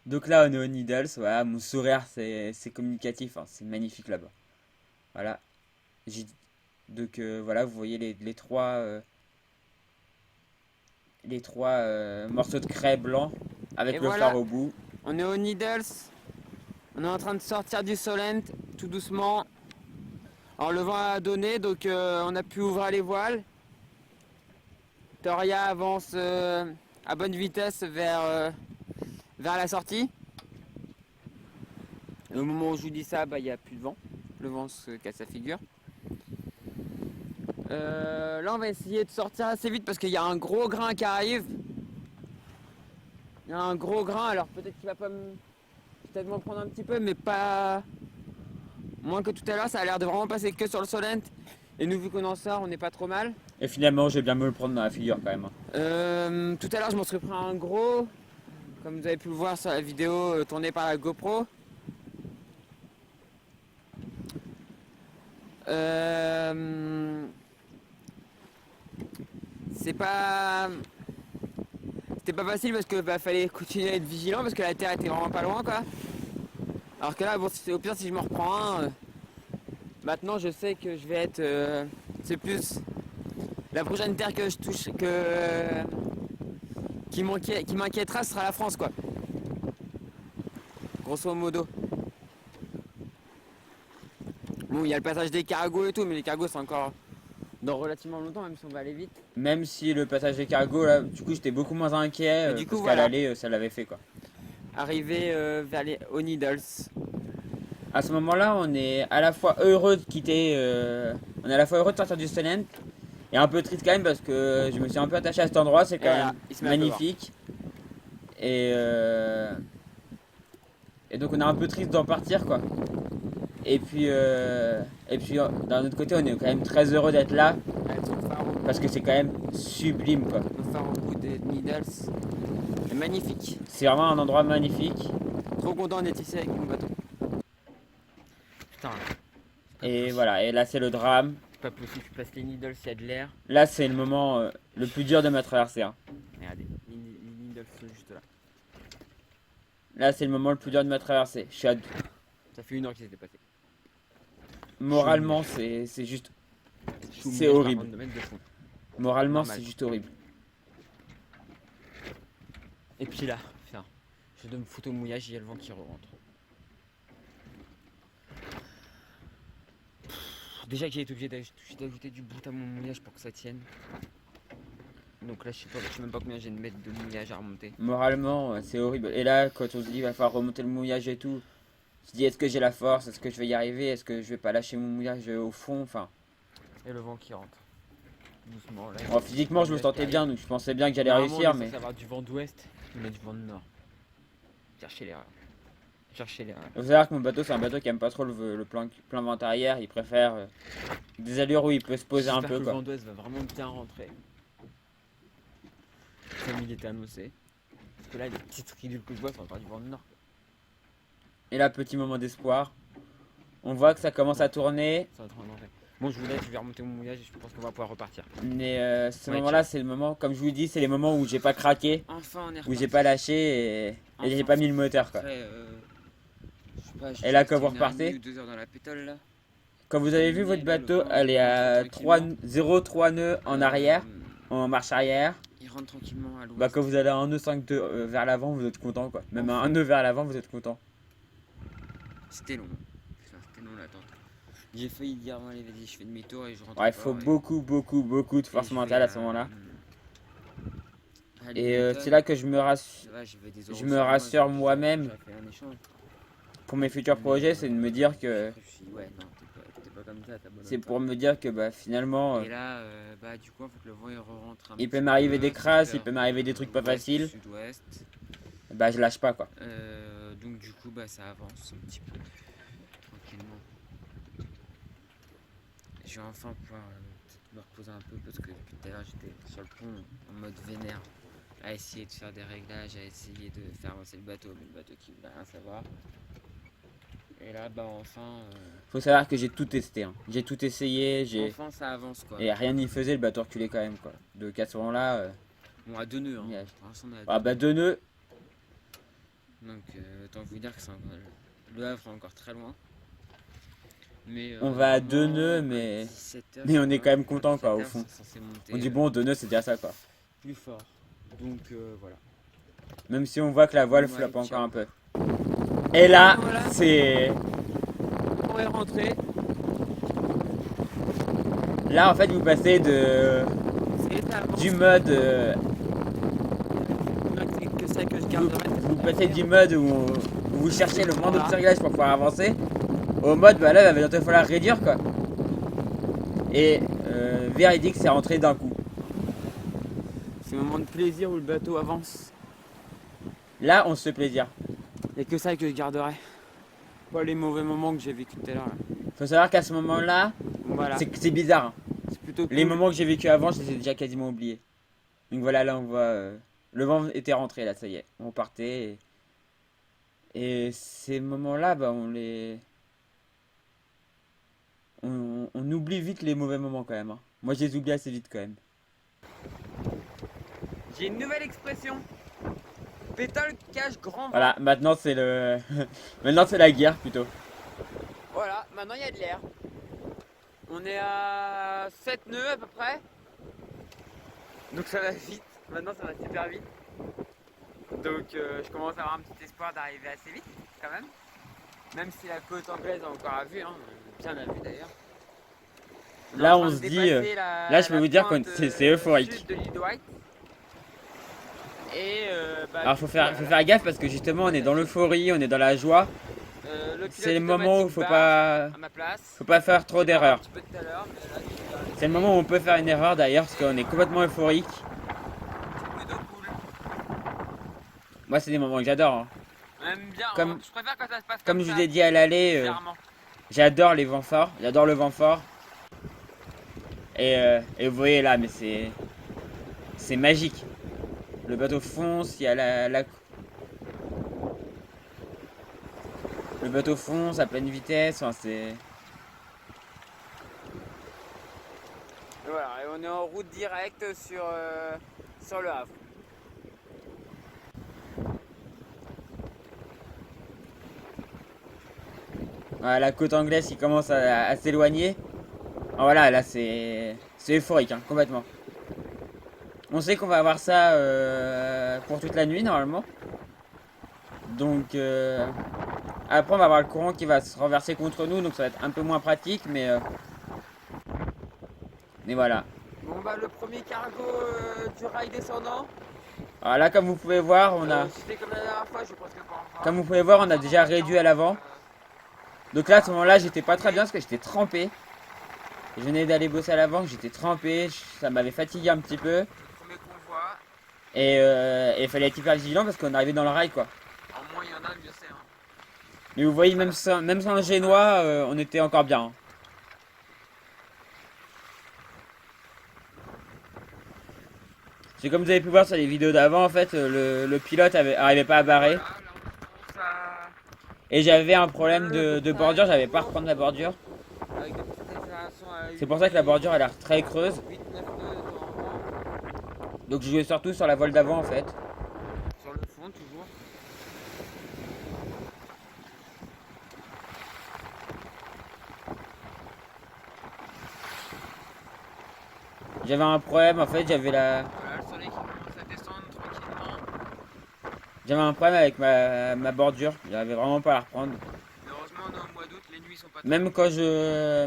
Donc là, on est au Needles. Voilà, mon sourire, c'est communicatif, hein. C'est magnifique là-bas. Voilà. J'ai- Donc voilà, vous voyez les trois morceaux de craie blanc Et avec le phare voilà, au bout. on est au Needles. On est en train de sortir du Solent, tout doucement. Alors le vent a donné, donc on a pu ouvrir les voiles. Toria avance à bonne vitesse vers la sortie. Et au moment où je vous dis ça, bah, il n'y a plus de vent. Le vent se casse la figure. Là, on va essayer de sortir assez vite parce qu'il y a un gros grain qui arrive. Il y a un gros grain, alors peut-être qu'il va pas me... peut-être m'en prendre un petit peu, mais pas moins que tout à l'heure. Ça a l'air de vraiment passer que sur le Solent. Et nous, vu qu'on en sort, on n'est pas trop mal. Et finalement, je vais bien me le prendre dans la figure quand même, hein. Tout à l'heure, je m'en serais pris un gros, comme vous avez pu le voir sur la vidéo tournée par la GoPro. Euh, c'est pas... C'était pas facile parce que fallait continuer à être vigilant parce que la terre était vraiment pas loin, quoi. Alors que là, bon, au pire, si je me reprends un, maintenant je sais que je vais être... c'est plus la prochaine terre que je touche, qui m'inquiétera, ce sera la France, quoi. Grosso modo. Bon, il y a le passage des cargos et tout, mais les cargos c'est encore dans relativement longtemps, même si on va aller vite. Même si le passage des cargos, là, du coup, j'étais beaucoup moins inquiet Mais du coup, parce qu'à voilà, l'aller, ça l'avait fait, quoi. arrivé vers aux Needles. À ce moment-là, on est à la fois heureux de quitter, on est à la fois heureux de sortir du Solent et un peu triste quand même parce que je me suis un peu attaché à cet endroit, c'est Et quand voilà, même il se met à pleuvoir. magnifique. Et, euh, et donc on est un peu triste d'en partir, quoi. Et puis d'un autre côté, on est quand même très heureux d'être là Avec son phare au parce que c'est quand même sublime, quoi. le phare au bout des Needles. C'est magnifique. C'est vraiment un endroit magnifique. Trop content d'être ici avec mon bateau. Putain, Et voilà, et là c'est le drame. c'est pas possible, tu passes les Needles, il y a de l'air. Là c'est le moment le plus dur de ma traversée, hein. Regardez, les Needles sont juste là. Là c'est le moment le plus dur de ma traversée. Ça fait 1 heure qu'ils étaient passés. Moralement c'est juste... C'est horrible. Moralement Normal. c'est juste horrible. Et puis là, putain, je dois me foutre au mouillage, il y a le vent qui rentre. Déjà que j'ai été obligé d'ajouter du bout à mon mouillage pour que ça tienne. Donc là, je sais même pas combien j'ai de mètres de mouillage à remonter. Moralement c'est horrible. Et là quand on se dit il va falloir remonter le mouillage et tout, je dis est-ce que j'ai la force, est-ce que je vais y arriver, est-ce que je vais pas lâcher mon mouillage au fond, enfin... Et le vent qui rentre. Doucement là. Bon, physiquement je me sentais bien donc je pensais bien que j'allais réussir mais... Ça va avoir du vent d'ouest, mais du vent de nord. Cherchez l'erreur. Cherchez l'erreur. Il faut savoir que mon bateau c'est un bateau qui aime pas trop le plein vent arrière, il préfère des allures où il peut se poser un J'espère peu, que quoi. le vent d'ouest va vraiment bien rentrer. Comme il était annoncé. Parce que là, les petites ridules que je vois sont encore du vent de nord. Et là petit moment d'espoir, on voit que ça commence à tourner. Ça va être en entrée. Bon, je vous laisse, je vais remonter mon mouillage et je pense qu'on va pouvoir repartir. Mais ce Ouais, moment-là, c'est le moment, comme je vous dis, c'est les moments où j'ai pas craqué, Enfin, on est où j'ai reparti. pas lâché et j'ai Enfin, pas mis le moteur quoi. Après, je sais pas, Et là, quand resté vous 1 heure et demie repartez, ou 2 heures dans la pétole là. quand vous avez vu votre bateau, elle est à 0,3 nœuds en arrière, en marche arrière. Il rentre tranquillement à l'ouest. Bah quand vous allez à 1 nœud 5 vers l'avant, vous êtes content quoi. Même à 1 nœud vers l'avant, vous êtes content. C'était long. Putain, c'était long l'attente. J'ai failli dire, bon, allez, vas-y, je fais demi-tour et je rentre. Ouais, il faut beaucoup de force mentale à ce moment-là. Et c'est là que je me rassure moi-même pour mes futurs projets, c'est de me dire que Ouais, non, t'es pas comme ça, c'est pour me dire que bah finalement Et là, bah du coup, en fait, le vent il rentre un il petit peut m'arriver peu, des crasses, c'est il peut m'arriver des trucs pas ouest, faciles. Sud-ouest. Bah je lâche pas quoi. Donc du coup, bah ça avance un petit peu tranquillement. Je vais enfin pouvoir peut-être me reposer un peu parce que depuis tout à l'heure j'étais sur le pont en mode vénère à essayer de faire des réglages, à essayer de faire avancer le bateau, mais le bateau qui voulait rien savoir. Et là, bah enfin, Faut savoir que j'ai tout testé, hein. J'ai tout essayé, enfin ça avance quoi. et rien n'y faisait, le bateau reculait quand même quoi. Donc à ce moment-là, Bon, à 2 nœuds, hein. yeah. Pour l'instant, on est à Ah 2 bah nœuds. 2 nœuds, Donc autant vous dire que le Havre est encore très loin. Mais, on va à normalement, 2 nœuds, à mais 17 heures, mais on est quand même enfin, content quoi 17 au heures, fond. c'est censé monter, On dit bon 2 nœuds c'est déjà ça quoi. plus fort. Donc voilà. Même si on voit que la voile Bon, floppe allez, encore ciao. un peu. Et là, Voilà. c'est... On est rentré. Là en fait vous passez du mode... C'est que ça que je vous, garderai. vous passez du mode où vous cherchez le moindre petit réglage pour pouvoir avancer au mode bah là il va bientôt falloir réduire quoi. Et véridique c'est rentré d'un coup. C'est un moment de plaisir où le bateau avance. Là on se fait plaisir. Il n'y a que ça que je garderai. Pas les mauvais moments que j'ai vécu tout à l'heure. Faut savoir qu'à ce moment là, Voilà. c'est bizarre. Hein. C'est plutôt cool. Les moments que j'ai vécu avant je les ai déjà quasiment oubliés. Donc voilà là on voit... le vent était rentré là, ça y est. On partait et ces moments là bah on les... On oublie vite les mauvais moments quand même. Hein. Moi je les oublie assez vite quand même. J'ai une nouvelle expression. Pétale cache grand vent. Voilà, maintenant c'est le... maintenant c'est la guerre plutôt. Voilà, maintenant il y a de l'air. On est à 7 nœuds à peu près. Donc ça va vite. Maintenant ça va super vite. Donc je commence à avoir un petit espoir d'arriver assez vite quand même. Même si la côte anglaise a encore à vue, hein. Bien à vue d'ailleurs. Là on se dit... là je peux vous dire que c'est euphorique. Sud de l'île de Wight. Et bah, Alors faut faire gaffe parce que justement on est dans l'euphorie, on est dans la joie. C'est le moment où faut pas faire trop d'erreurs. C'est le moment où on peut faire une erreur d'ailleurs parce qu'on est complètement euphorique. Moi c'est des moments que j'adore. Hein. Comme, je préfère quand ça se passe comme je vous ai dit à l'aller, j'adore les vents forts, j'adore le vent fort. Et vous voyez là, mais c'est magique. Le bateau fonce, il y a le bateau fonce à pleine vitesse, enfin, c'est... Voilà, et on est en route directe sur le Havre. Voilà, la côte anglaise qui commence à s'éloigner. Voilà, là c'est euphorique, hein, complètement. On sait qu'on va avoir ça pour toute la nuit normalement. Donc après on va avoir le courant qui va se renverser contre nous, donc ça va être un peu moins pratique, mais voilà. Bon bah le premier cargo du rail descendant. Alors là comme vous pouvez voir, on a... C'était comme la dernière fois, je sais presque pas encore. Comme vous pouvez voir, on a déjà réduit à l'avant. Donc là à ce moment-là j'étais pas très bien parce que j'étais trempé. Je venais d'aller bosser à l'avant, j'étais trempé, ça m'avait fatigué un petit peu. Et il fallait être hyper vigilant parce qu'on arrivait dans le rail quoi. En moins il y en a, mieux c'est. Hein. Mais vous voyez, même sans le génois, on était encore bien. Hein. C'est comme vous avez pu voir sur les vidéos d'avant, en fait, le pilote arrivait pas à barrer. Et j'avais un problème de bordure, j'avais pas à reprendre la bordure. avec des petites accélérations à C'est pour ça que la bordure a l'air très creuse. 8-9 nœuds de temps en temps. Donc je jouais surtout sur la voile d'avant en fait. Sur le fond toujours. J'avais un problème en fait, Voilà le soleil qui commence à descendre tranquillement. j'avais un problème avec ma bordure. J'arrivais vraiment pas à la reprendre. Mais heureusement on est au mois d'août, les nuits sont pas trop Même longues. quand je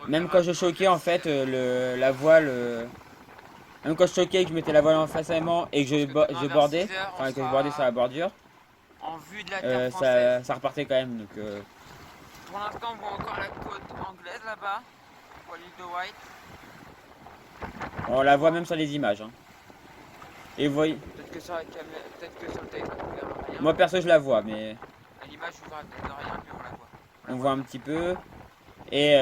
On le même reverra quand je dimanche choquais en vers fait 17h. la voile même quand je choquais que je mettais la voile en face à moi et que Parce que demain je vers bordais, 6h on enfin que je bordais sur sera la bordure, en vue de la terre française. ça repartait quand même. Donc Pour l'instant on voit encore la côte anglaise là-bas. On voit l'île de White. on la voit même sur les images. Hein. Et vous voyez, Peut-être que sur la caméra, peut-être que sur le téléphone on verra rien. moi perso je la vois, mais À l'image on verra peut-être rien mais on la voit. On la on voit voit un bien. petit peu. Et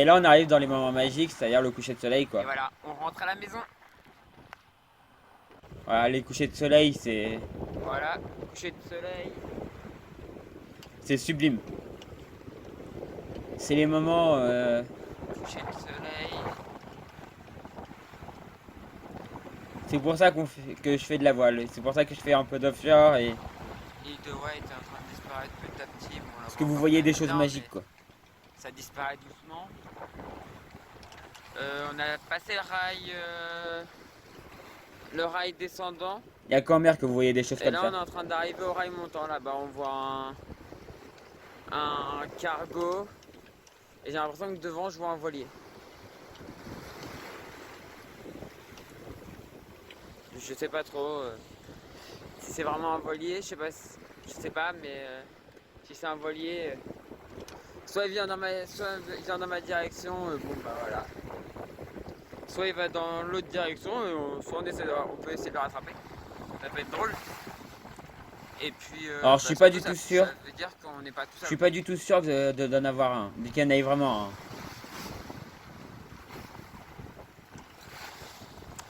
là on arrive dans les moments magiques, c'est-à-dire le coucher de soleil Et quoi. voilà, on rentre à la maison. Voilà, les couchers de soleil Voilà, coucher de soleil. c'est sublime. C'est les moments Coucher de soleil. c'est pour ça que je fais de la voile. C'est pour ça que je fais un peu d'offshore et L'île de White est en train de disparaître petit à petit. Bon, on la parce que voit vous encore voyez bien des choses évident, magiques mais quoi. ça disparaît doucement. On a passé le rail descendant. Il y a qu'en mer que vous voyez des choses Et comme là ça. on est en train d'arriver au rail montant. Là-bas on voit un cargo. Et j'ai l'impression que devant je vois un voilier. Je sais pas trop si c'est vraiment un voilier, je sais pas, mais si c'est un voilier, soit il vient dans ma direction, bon bah voilà. Soit il va dans l'autre direction, soit on peut essayer de le rattraper. Ça peut être drôle. Et puis, Alors je suis pas surtout, du tout ça sûr. veut dire qu'on n'est pas tout Je seul. suis pas du tout sûr d'en avoir un. Dès qu'il y en ait vraiment un.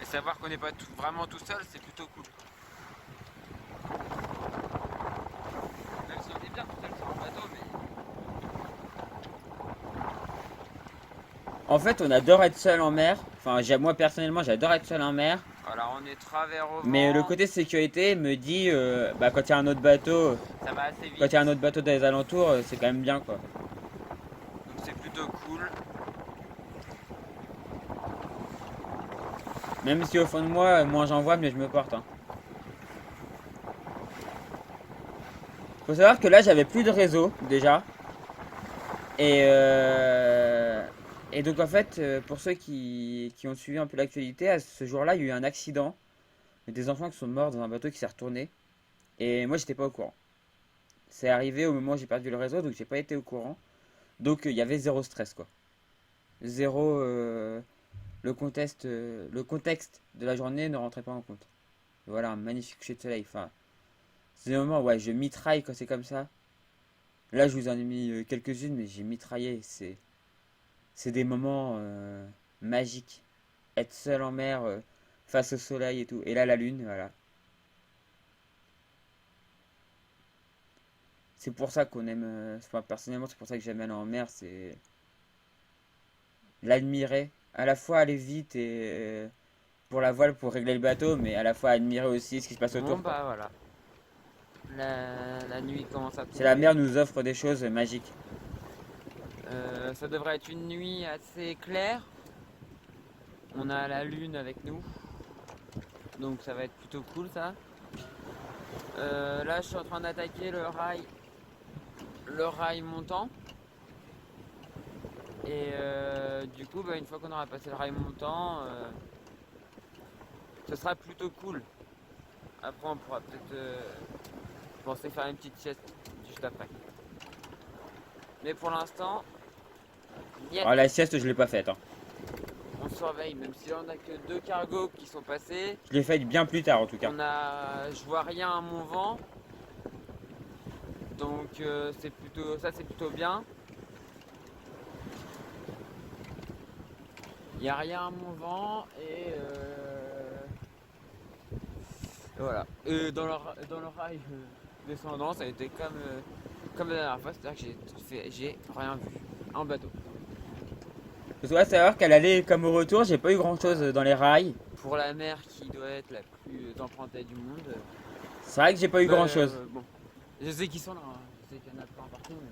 Et savoir qu'on n'est pas vraiment tout seul, c'est plutôt cool. Même si on est bien tout seul sur un bateau, mais En fait, on adore être seul en mer. Enfin, moi personnellement, j'adore être seul en mer. voilà, on est travers au Mais le vent, côté sécurité me dit, bah, quand il y a un autre bateau, ça va assez quand vite, il y a un autre bateau dans les alentours, c'est quand même bien quoi. donc c'est plutôt cool. Même si au fond de moi, moins j'en vois, mieux je me porte. Hein. Faut savoir que là, j'avais plus de réseau déjà. Et, euh, et donc en fait, pour ceux qui ont suivi un peu l'actualité, à ce jour-là, il y a eu un accident. Il y a des enfants qui sont morts dans un bateau qui s'est retourné. Et moi, j'étais pas au courant. C'est arrivé au moment où j'ai perdu le réseau, donc j'ai pas été au courant. Donc il y avait zéro stress quoi. Zéro. Le contexte de la journée ne rentrait pas en compte. Voilà, un magnifique coucher de soleil. Enfin, c'est des moments, ouais, je mitraille quand c'est comme ça. Là, je vous en ai mis quelques-unes, mais j'ai mitraillé. C'est des moments magiques. Être seul en mer, face au soleil et tout. Et là, la lune, voilà. C'est pour ça qu'on aime. Enfin, personnellement, c'est pour ça que j'aime aller en mer. C'est l'admirer. À la fois aller vite et pour la voile pour régler le bateau, mais à la fois admirer aussi ce qui se passe Bon autour, quoi. bah voilà, la nuit commence à C'est la tomber. mer nous offre des choses magiques. Ça devrait être une nuit assez claire. On a la lune avec nous, donc ça va être plutôt cool ça. Là je suis en train d'attaquer le rail montant. Et du coup bah, une fois qu'on aura passé le rail montant, ce sera plutôt cool. Après on pourra peut-être penser faire une petite sieste juste après. Mais pour l'instant, niet. Alors la sieste, je l'ai pas faite. Hein. On surveille, même si on a que 2 cargos qui sont passés. Je l'ai faite bien plus tard en tout cas. Je vois rien à mon vent, donc c'est plutôt bien. Il n'y a rien à mon vent et voilà. Et dans le rail descendant, ça a été comme la dernière fois, c'est-à-dire que j'ai rien vu en bateau. Je dois savoir qu'à l'aller comme au retour, j'ai pas eu grand chose dans les rails. Pour la mer qui doit être la plus empruntée du monde. C'est vrai que j'ai pas eu grand chose. Bon, je sais qu'ils sont là, hein. Je sais qu'il y en a plein partout, mais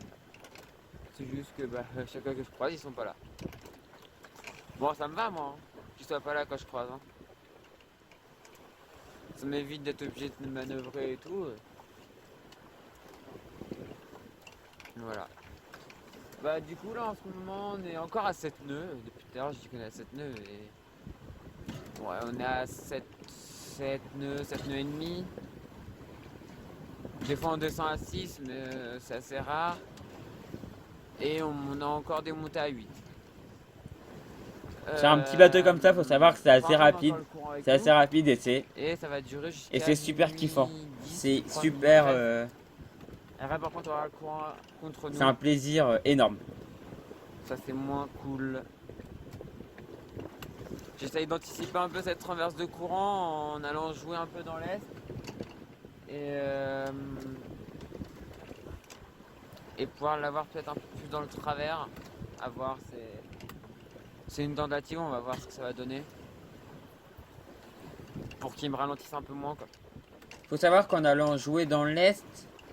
c'est juste que chaque fois que je croise, ils sont pas là. Bon, ça me va, moi, hein, qu'ils soient pas là quand je croise. Hein. Ça m'évite d'être obligé de manœuvrer et tout. Voilà. Bah, du coup, là, en ce moment, on est encore à 7 nœuds. Depuis tout à l'heure, je dis qu'on est à 7 nœuds. Et... ouais, on est à 7 nœuds, 7 nœuds et demi. Des fois, on descend à 6, mais c'est assez rare. Et on a encore des montées à 8. C'est un petit bateau comme ça, faut savoir que c'est assez rapide. C'est assez rapide et ça va durer jusqu'à et c'est super kiffant. 10, C'est 3 super. minutes. Après, par contre, on aura le courant contre nous. C'est un plaisir énorme. Ça, c'est moins cool. J'essaye d'anticiper un peu cette renverse de courant en allant jouer un peu dans l'est. Et pouvoir l'avoir peut-être un peu plus dans le travers. À voir, c'est une tentative, on va voir ce que ça va donner. Pour qu'il me ralentisse un peu moins, quoi. Faut savoir qu'en allant jouer dans l'est,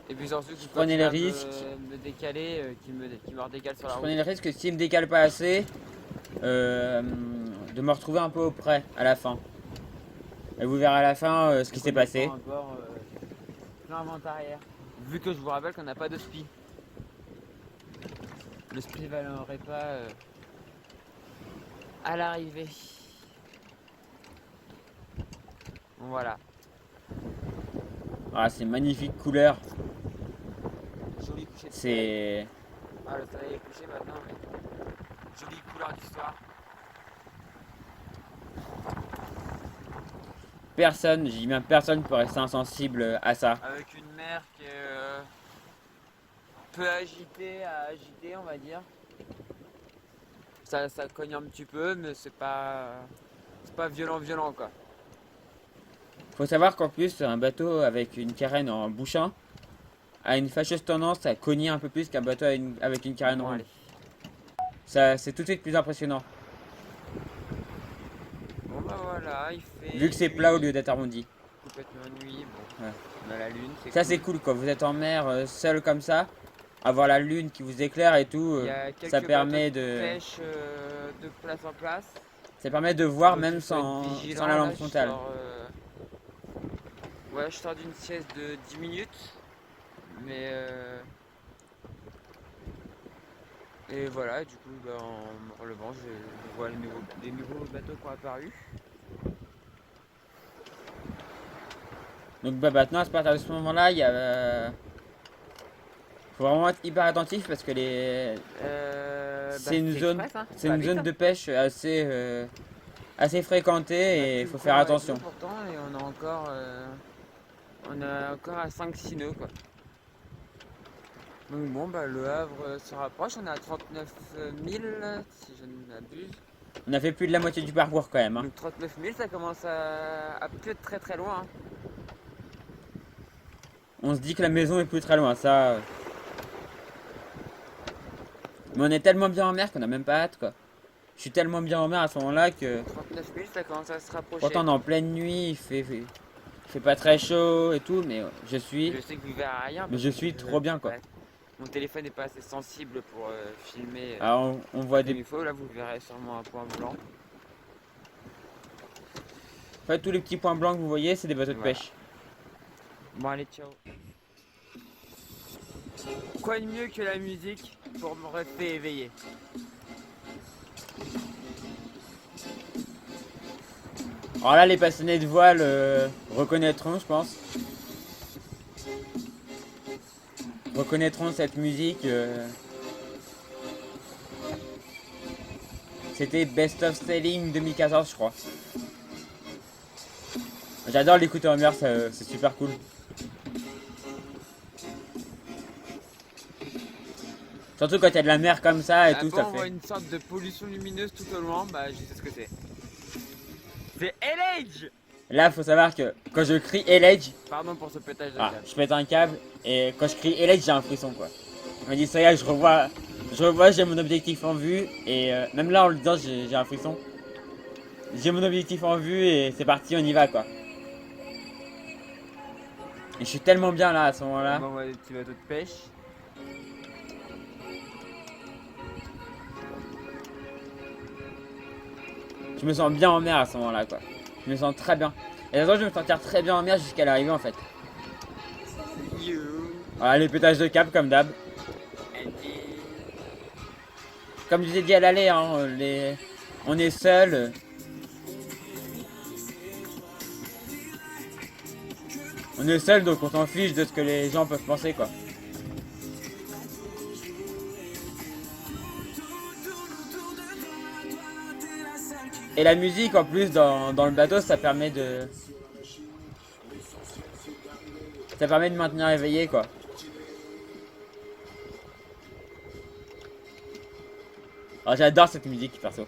et puis surtout qu'il prenez le risque. Me décaler, qu'il me redécale sur la route. Prenez le risque que s'il me décale pas assez, de me retrouver un peu auprès à la fin. Et vous verrez à la fin ce qui s'est passé. Plein vent arrière. Vu que je vous rappelle qu'on n'a pas de spi. Le spi ne valerait pas à l'arrivée. Voilà. Ah, c'est magnifique couleur. Joli coucher de soleil. C'est. Ah, le soleil est couché maintenant, mais jolie couleur du soir. Personne, j'ai dit bien personne peut rester insensible à ça. Avec une mer qui est peu agitée à agiter, on va dire. Ça cogne un petit peu, mais c'est pas violent quoi. Faut savoir qu'en plus, un bateau avec une carène en bouchin a une fâcheuse tendance à cogner un peu plus qu'un bateau avec une carène ronde. Ça, c'est tout de suite plus impressionnant. Bon bah voilà, il fait. Vu que c'est plat au lieu d'être arrondi. Complètement nuit, bon. Ouais. On a la lune, Ça c'est cool quand vous êtes en mer seul comme ça, avoir la lune qui vous éclaire et tout, ça permet de pêche de place en place. Ça permet de voir donc même sans la lampe frontale. Ouais, je sors d'une sieste de 10 minutes, mais et voilà, du coup en me relevant, je vois des nouveaux bateaux qui ont apparu. Donc bah maintenant à partir de ce moment-là, il y a faut vraiment être hyper attentif parce que c'est une zone, express, hein. c'est une zone de pêche assez fréquentée et il faut faire attention. Pourtant, et on a encore à 5-6 nœuds quoi. Donc bon bah le Havre se rapproche, on est à 39 000 si je ne m'abuse. On a fait plus de la moitié du parcours quand même. Hein. Donc 39 000 ça commence à plus être très très loin. Hein. On se dit que la maison est plus très loin, ça. Mais on est tellement bien en mer qu'on a même pas hâte quoi. Je suis tellement bien en mer à ce moment-là que. 39 000 ça commence à se rapprocher. Pourtant on est en pleine nuit, il fait pas très chaud et tout, mais je suis. Je sais que vous verrez rien. Mais je suis trop bien quoi. Ouais. Mon téléphone n'est pas assez sensible pour filmer. Ah, on voit des. Il faut, là vous verrez sûrement un point blanc. En fait, tous les petits points blancs que vous voyez, c'est des bateaux de pêche. Bon, allez, ciao. Quoi de mieux que la musique pour me rester éveillé? Alors là, les passionnés de voile reconnaîtront, je pense. Reconnaîtront cette musique. C'était Best of Sailing 2014, je crois. J'adore l'écouter en mer, c'est super cool. Surtout quand il y a de la mer comme ça et tout, ça on voit une sorte de pollution lumineuse tout au loin, bah je sais ce que c'est. C'est LH. Là, faut savoir que quand je crie LH, pardon pour ce pétage de ah, câble. je pète un câble et quand je crie LH, j'ai un frisson quoi. Je me dis, ça y est, je revois, j'ai mon objectif en vue. Et même là, en le disant, j'ai un frisson. J'ai mon objectif en vue et c'est parti, on y va quoi. Et je suis tellement bien là à ce moment-là. On voit des petits bateaux de pêche. Je me sens bien en mer à ce moment-là quoi. Je me sens très bien. Et d'abord je vais me sentir très bien en mer jusqu'à l'arrivée en fait. Voilà les pétages de câble comme d'hab. Comme je vous ai dit à l'aller, hein, on est seul. On est seul donc on s'en fiche de ce que les gens peuvent penser quoi. Et la musique en plus dans le bateau ça permet de maintenir éveillé quoi. Alors j'adore cette musique perso.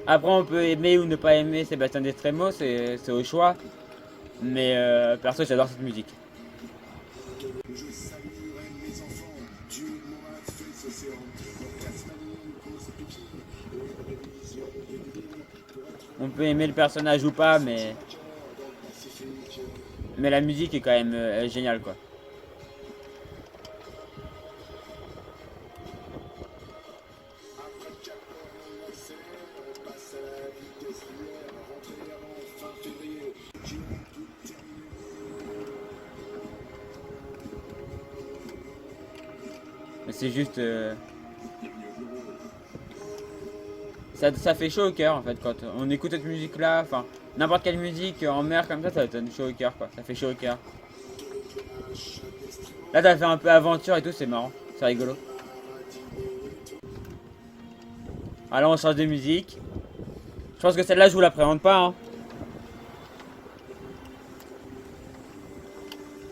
Après on peut aimer ou ne pas aimer Sébastien Destremo, c'est au choix. Mais perso j'adore cette musique. On peut aimer le personnage ou pas, mais la musique est quand même géniale quoi. Mais c'est juste ça fait chaud au cœur en fait quand on écoute cette musique là, enfin n'importe quelle musique en mer comme ça donne chaud au cœur quoi, ça fait chaud au cœur. Là t'as fait un peu aventure et tout, c'est marrant, c'est rigolo. Alors on change de musique. Je pense que celle-là je vous la présente pas hein.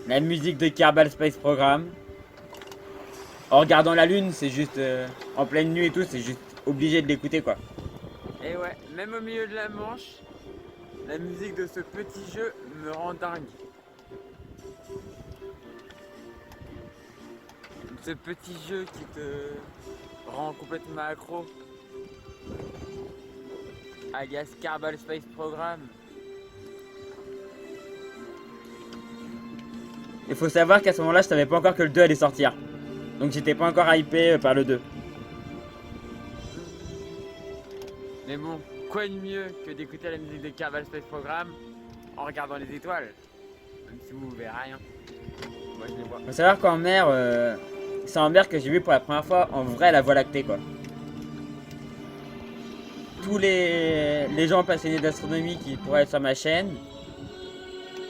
La musique de Kerbal Space Program. En regardant la lune, c'est juste en pleine nuit et tout, c'est juste obligé de l'écouter quoi. Et ouais, même au milieu de la Manche, la musique de ce petit jeu me rend dingue. Ce petit jeu qui te rend complètement accro. Alias Kerbal Space Program. Il faut savoir qu'à ce moment-là, je savais pas encore que le 2 allait sortir. Donc j'étais pas encore hypé par le 2. Mais bon, quoi de mieux que d'écouter la musique de Kerbal Space Program en regardant les étoiles. Même si vous verrez rien. Moi je les vois. Faut savoir qu'en mer, c'est en mer que j'ai vu pour la première fois en vrai la Voie lactée quoi. Tous les gens passionnés d'astronomie qui pourraient être sur ma chaîne,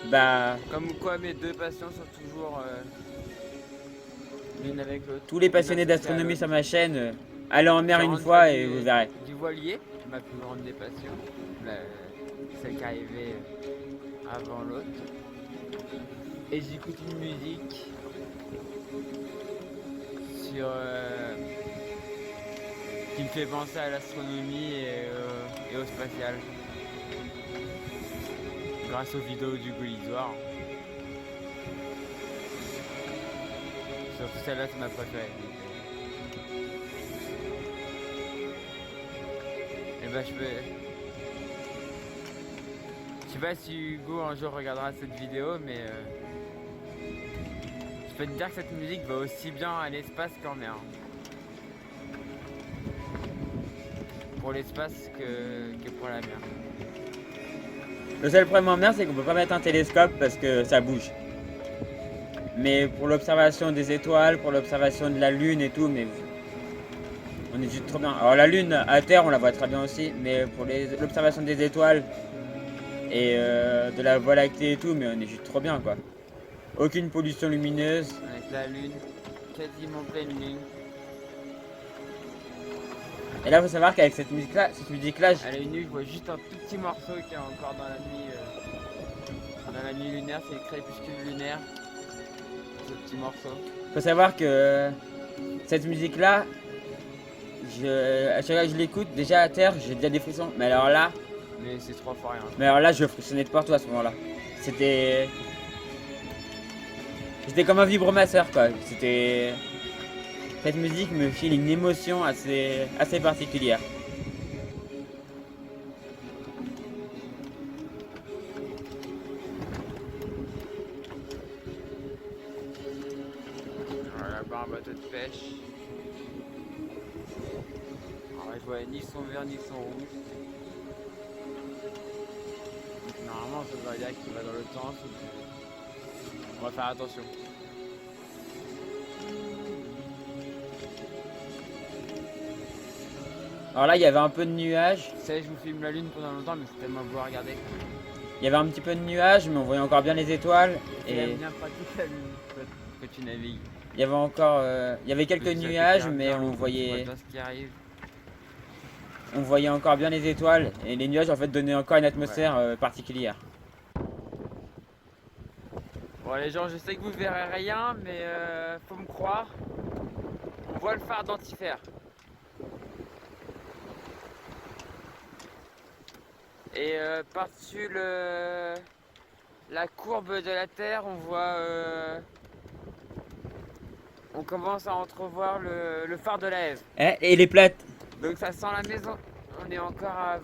bah... Comme quoi mes deux passions sont toujours l'une avec l'autre. Tous les passionnés d'astronomie sur ma chaîne, allez en mer une fois et vous verrez. Du voilier, ma plus grande des passions, celle qui arrivait avant l'autre. Et j'écoute une musique sur qui me fait penser à l'astronomie et au spatial. Grâce aux vidéos du Goulisoire. Surtout celle-là, c'est ma préférée. Et bah je sais pas si Hugo un jour regardera cette vidéo, mais je peux te dire que cette musique va aussi bien à l'espace qu'en mer. Pour l'espace que pour la mer. Le seul problème en mer, c'est qu'on peut pas mettre un télescope parce que ça bouge. Mais pour l'observation des étoiles, pour l'observation de la lune et tout, mais on est juste trop bien. Alors la lune à terre, on la voit très bien aussi, mais pour l'observation des étoiles et de la Voie lactée et tout, mais on est juste trop bien quoi. Aucune pollution lumineuse. Avec la lune, quasiment pleine lune. Et là, faut savoir qu'avec cette musique-là, À l'œil nu, je vois juste un tout petit morceau qui est encore dans la nuit. Dans la nuit lunaire, c'est le crépuscule lunaire. Ce petit morceau. faut savoir que cette musique-là, à chaque fois que je l'écoute, déjà à terre, j'ai déjà des frissons. Mais c'est trois fois rien. Mais alors là, je frissonnais de partout à ce moment-là. C'était comme un vibromasseur, quoi. Cette musique me file une émotion assez particulière. Alors là-bas, un bateau de pêche. Alors là, je vois ni son vert ni son rouge. Donc, normalement, ça doit dire qu'il va dans le temps. On va faire attention. Alors là, il y avait un peu de nuages. Tu sais, je vous filme la lune pendant longtemps, mais c'est tellement beau à regarder. Il y avait un petit peu de nuages, mais on voyait encore bien les étoiles. Et Et bien pratique la lune que tu navigues. il y avait encore, il y avait quelques Ça fait nuages, faire mais bien, on tu voyait, vois ce qui arrive. on voyait encore bien les étoiles. Et les nuages, en fait, donnaient encore une atmosphère particulière. Bon les gens, je sais que vous verrez rien, mais faut me croire. On voit le phare d'Antifère. Et par-dessus la courbe de la Terre, on voit... on commence à entrevoir le phare de la Hève. Et les plates. Donc ça sent la maison. On est encore à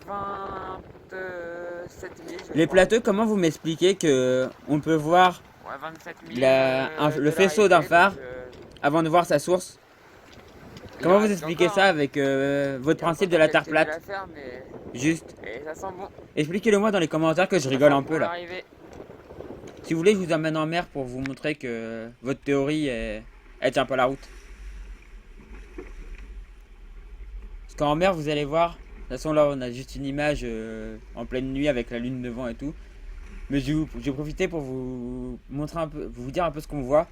27 000. Les plateaux, comment vous m'expliquez que on peut voir Ouais, 27 000. le faisceau d'un phare donc, avant de voir sa source? il Comment en vous reste expliquez encore, ça hein. avec votre Il y a principe de encore la terre quelques villes plate? à faire, mais... Juste. Et ça sent bon. Expliquez-le moi dans les commentaires que je rigole un peu là. Arriver. Si vous voulez, je vous emmène en mer pour vous montrer que votre théorie, elle tient pas la route. Parce qu'en mer, vous allez voir, de toute façon là, on a juste une image en pleine nuit avec la lune devant et tout. Mais je vais profiter pour vous montrer un peu, vous dire un peu ce qu'on voit.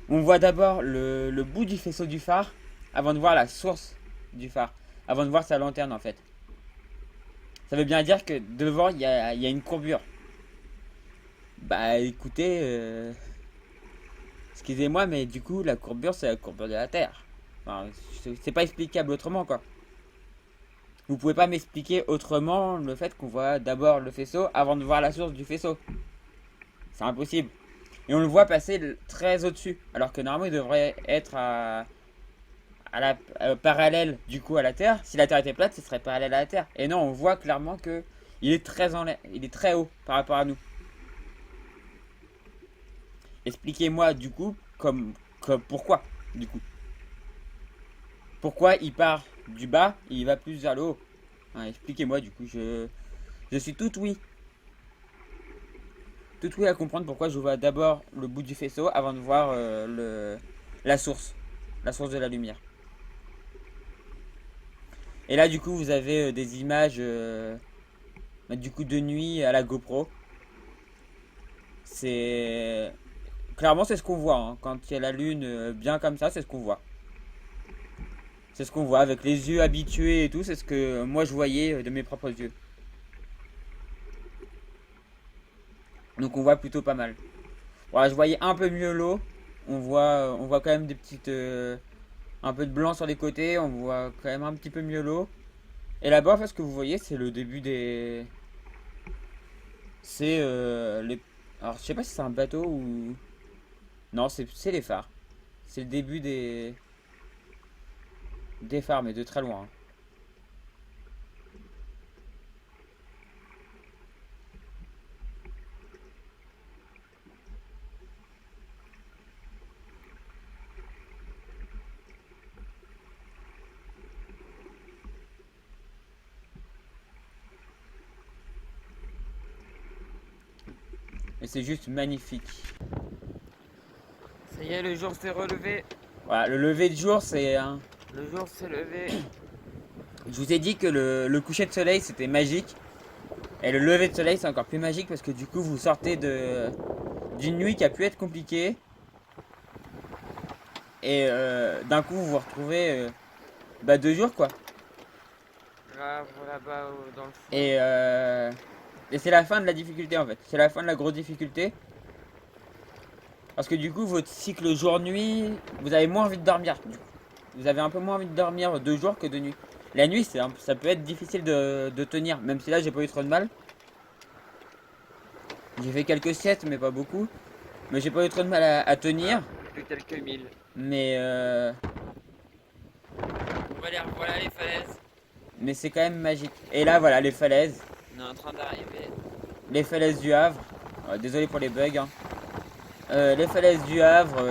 On voit d'abord le bout du faisceau du phare avant de voir la source du phare, avant de voir sa lanterne en fait. Ça veut bien dire que devant il y a une courbure. Bah écoutez, excusez-moi, mais du coup la courbure c'est la courbure de la Terre. Enfin, c'est pas explicable autrement quoi. Vous pouvez pas m'expliquer autrement le fait qu'on voit d'abord le faisceau avant de voir la source du faisceau. C'est impossible. Et on le voit passer très au-dessus, alors que normalement il devrait être parallèle du coup à la Terre. Si la Terre était plate, ce serait parallèle à la Terre. Et non, on voit clairement que il est très haut par rapport à nous. Expliquez-moi du coup pourquoi du coup. Pourquoi il part du bas et il va plus vers le haut. Hein, expliquez-moi du coup, je suis tout oui. Tout oui à comprendre pourquoi je vois d'abord le bout du faisceau avant de voir la source de la lumière. Et là du coup vous avez des images du coup de nuit à la GoPro. Clairement c'est ce qu'on voit, hein. Quand il y a la lune bien comme ça, c'est ce qu'on voit. C'est ce qu'on voit avec les yeux habitués et tout, c'est ce que moi je voyais de mes propres yeux. Donc on voit plutôt pas mal. Voilà, je voyais un peu mieux l'eau. On voit quand même des petites... un peu de blanc sur les côtés, on voit quand même un petit peu mieux l'eau. Et là-bas, en fait, ce que vous voyez, c'est le début des... C'est les... Alors je sais pas si c'est un bateau ou... Non, c'est les phares. C'est le début des phares, mais de très loin, hein. Et c'est juste magnifique. Ça y est, le jour s'est relevé. Voilà, le lever de jour, c'est... Hein, Le jour s'est levé. je vous ai dit que le coucher de soleil, c'était magique. Et le lever de soleil, c'est encore plus magique parce que du coup, vous sortez d'une nuit qui a pu être compliquée. Et d'un coup, vous vous retrouvez 2 jours, quoi. grave là-bas dans le fond. Et c'est la fin de la difficulté en fait. C'est la fin de la grosse difficulté. Parce que du coup, votre cycle jour-nuit, vous avez moins envie de dormir. Vous avez un peu moins envie de dormir de jour que de nuit. La nuit, ça peut être difficile de tenir. Même si là, j'ai pas eu trop de mal. J'ai fait quelques siestes, mais pas beaucoup. Mais j'ai pas eu trop de mal à tenir. Plus quelques milles. Mais Voilà les falaises. mais c'est quand même magique. Et là, voilà, les falaises. On est en train d'arriver. Les falaises du Havre. Désolé pour les bugs. Hein. Les falaises du Havre.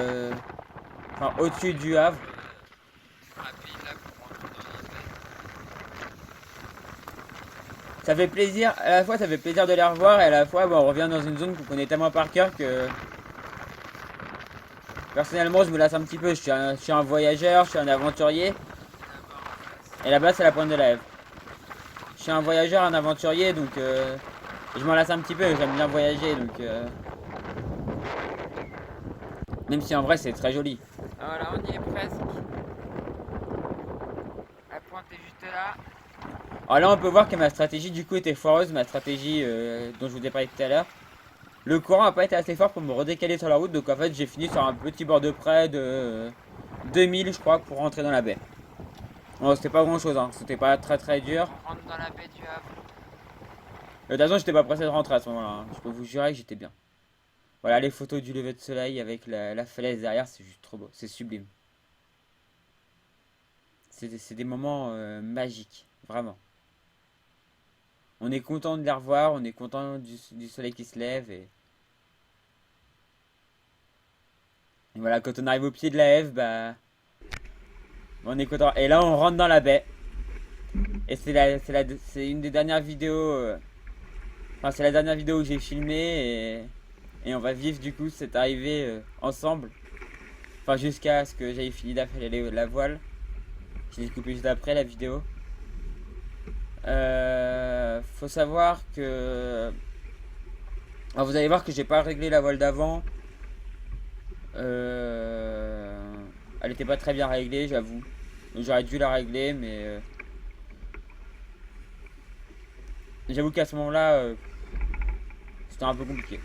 Enfin, au-dessus du Havre. Rapide là pour rentrer dans l'hiver. Ça fait plaisir, à la fois ça fait plaisir de les revoir et à la fois bon, on revient dans une zone qu'on connaît tellement par cœur que personnellement je me lasse un petit peu. Je suis un voyageur, je suis un aventurier et là-bas c'est la pointe de la Hève. Je suis un voyageur, un aventurier donc je m'en lasse un petit peu, j'aime bien voyager donc même si en vrai c'est très joli. Ah voilà, on y est presque. La pointe est juste là. Alors là on peut voir que ma stratégie du coup était foireuse, ma stratégie dont je vous ai parlé tout à l'heure. Le courant n'a pas été assez fort pour me redécaler sur la route, donc en fait j'ai fini sur un petit bord de près de 2000 je crois pour rentrer dans la baie. Bon, c'était pas grand chose, hein. C'était pas très dur. On rentre dans la baie du Havre. De toute façon j'étais pas pressé de rentrer à ce moment-là, hein. Je peux vous jurer que j'étais bien. Voilà les photos du lever de soleil avec la falaise derrière, c'est juste trop beau, c'est sublime. C'est des moments magiques, vraiment. On est content de les revoir, on est content du soleil qui se lève et voilà, quand on arrive au pied de la Hève, bah on est content. Et là on rentre dans la baie. Et c'est une des dernières vidéos. Enfin c'est la dernière vidéo que j'ai filmée et on va vivre du coup cette arrivée ensemble. Enfin jusqu'à ce que j'aille fini d'affaler la voile. Je l'ai coupé juste après la vidéo. Faut savoir que. Alors vous allez voir que j'ai pas réglé la voile d'avant. Elle était pas très bien réglée, j'avoue. J'aurais dû la régler, mais j'avoue qu'à ce moment-là, c'était un peu compliqué.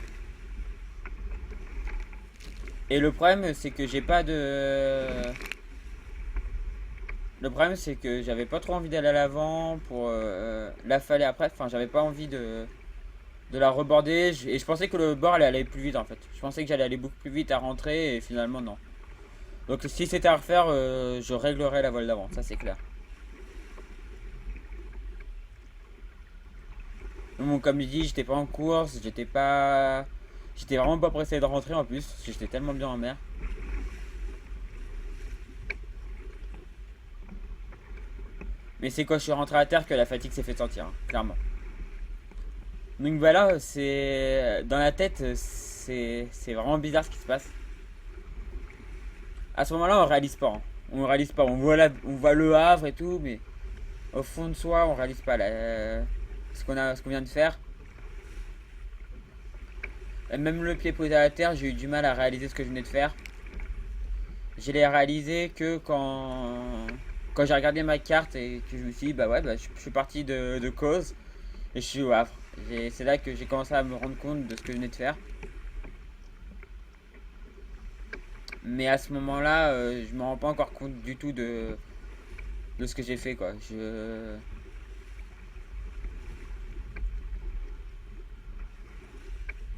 Et le problème, c'est que j'ai pas de. Le problème, c'est que j'avais pas trop envie d'aller à l'avant pour l'affaler après. Enfin, j'avais pas envie de la reborder. Et je pensais que le bord allait aller plus vite en fait. Je pensais que j'allais aller beaucoup plus vite à rentrer et finalement non. Donc si c'était à refaire, je réglerais la voile d'avant, ça c'est clair. Bon, comme je dis, j'étais pas en course, j'étais vraiment pas pressé de rentrer en plus, parce que j'étais tellement bien en mer. Mais c'est quand je suis rentré à terre que la fatigue s'est fait sentir, hein, clairement. Donc voilà, c'est dans la tête, c'est vraiment bizarre ce qui se passe. À ce moment-là, on réalise pas. Hein. On réalise pas. On voit le Havre et tout, mais au fond de soi, on réalise pas ce qu'on vient de faire. Et même le pied posé à la terre, j'ai eu du mal à réaliser ce que je venais de faire. Je l'ai réalisé que quand j'ai regardé ma carte et que je me suis dit, bah ouais, bah, je suis parti de cause et je suis au Havre. C'est là que j'ai commencé à me rendre compte de ce que je venais de faire. Mais à ce moment-là, je me rends pas encore compte du tout de ce que j'ai fait, quoi.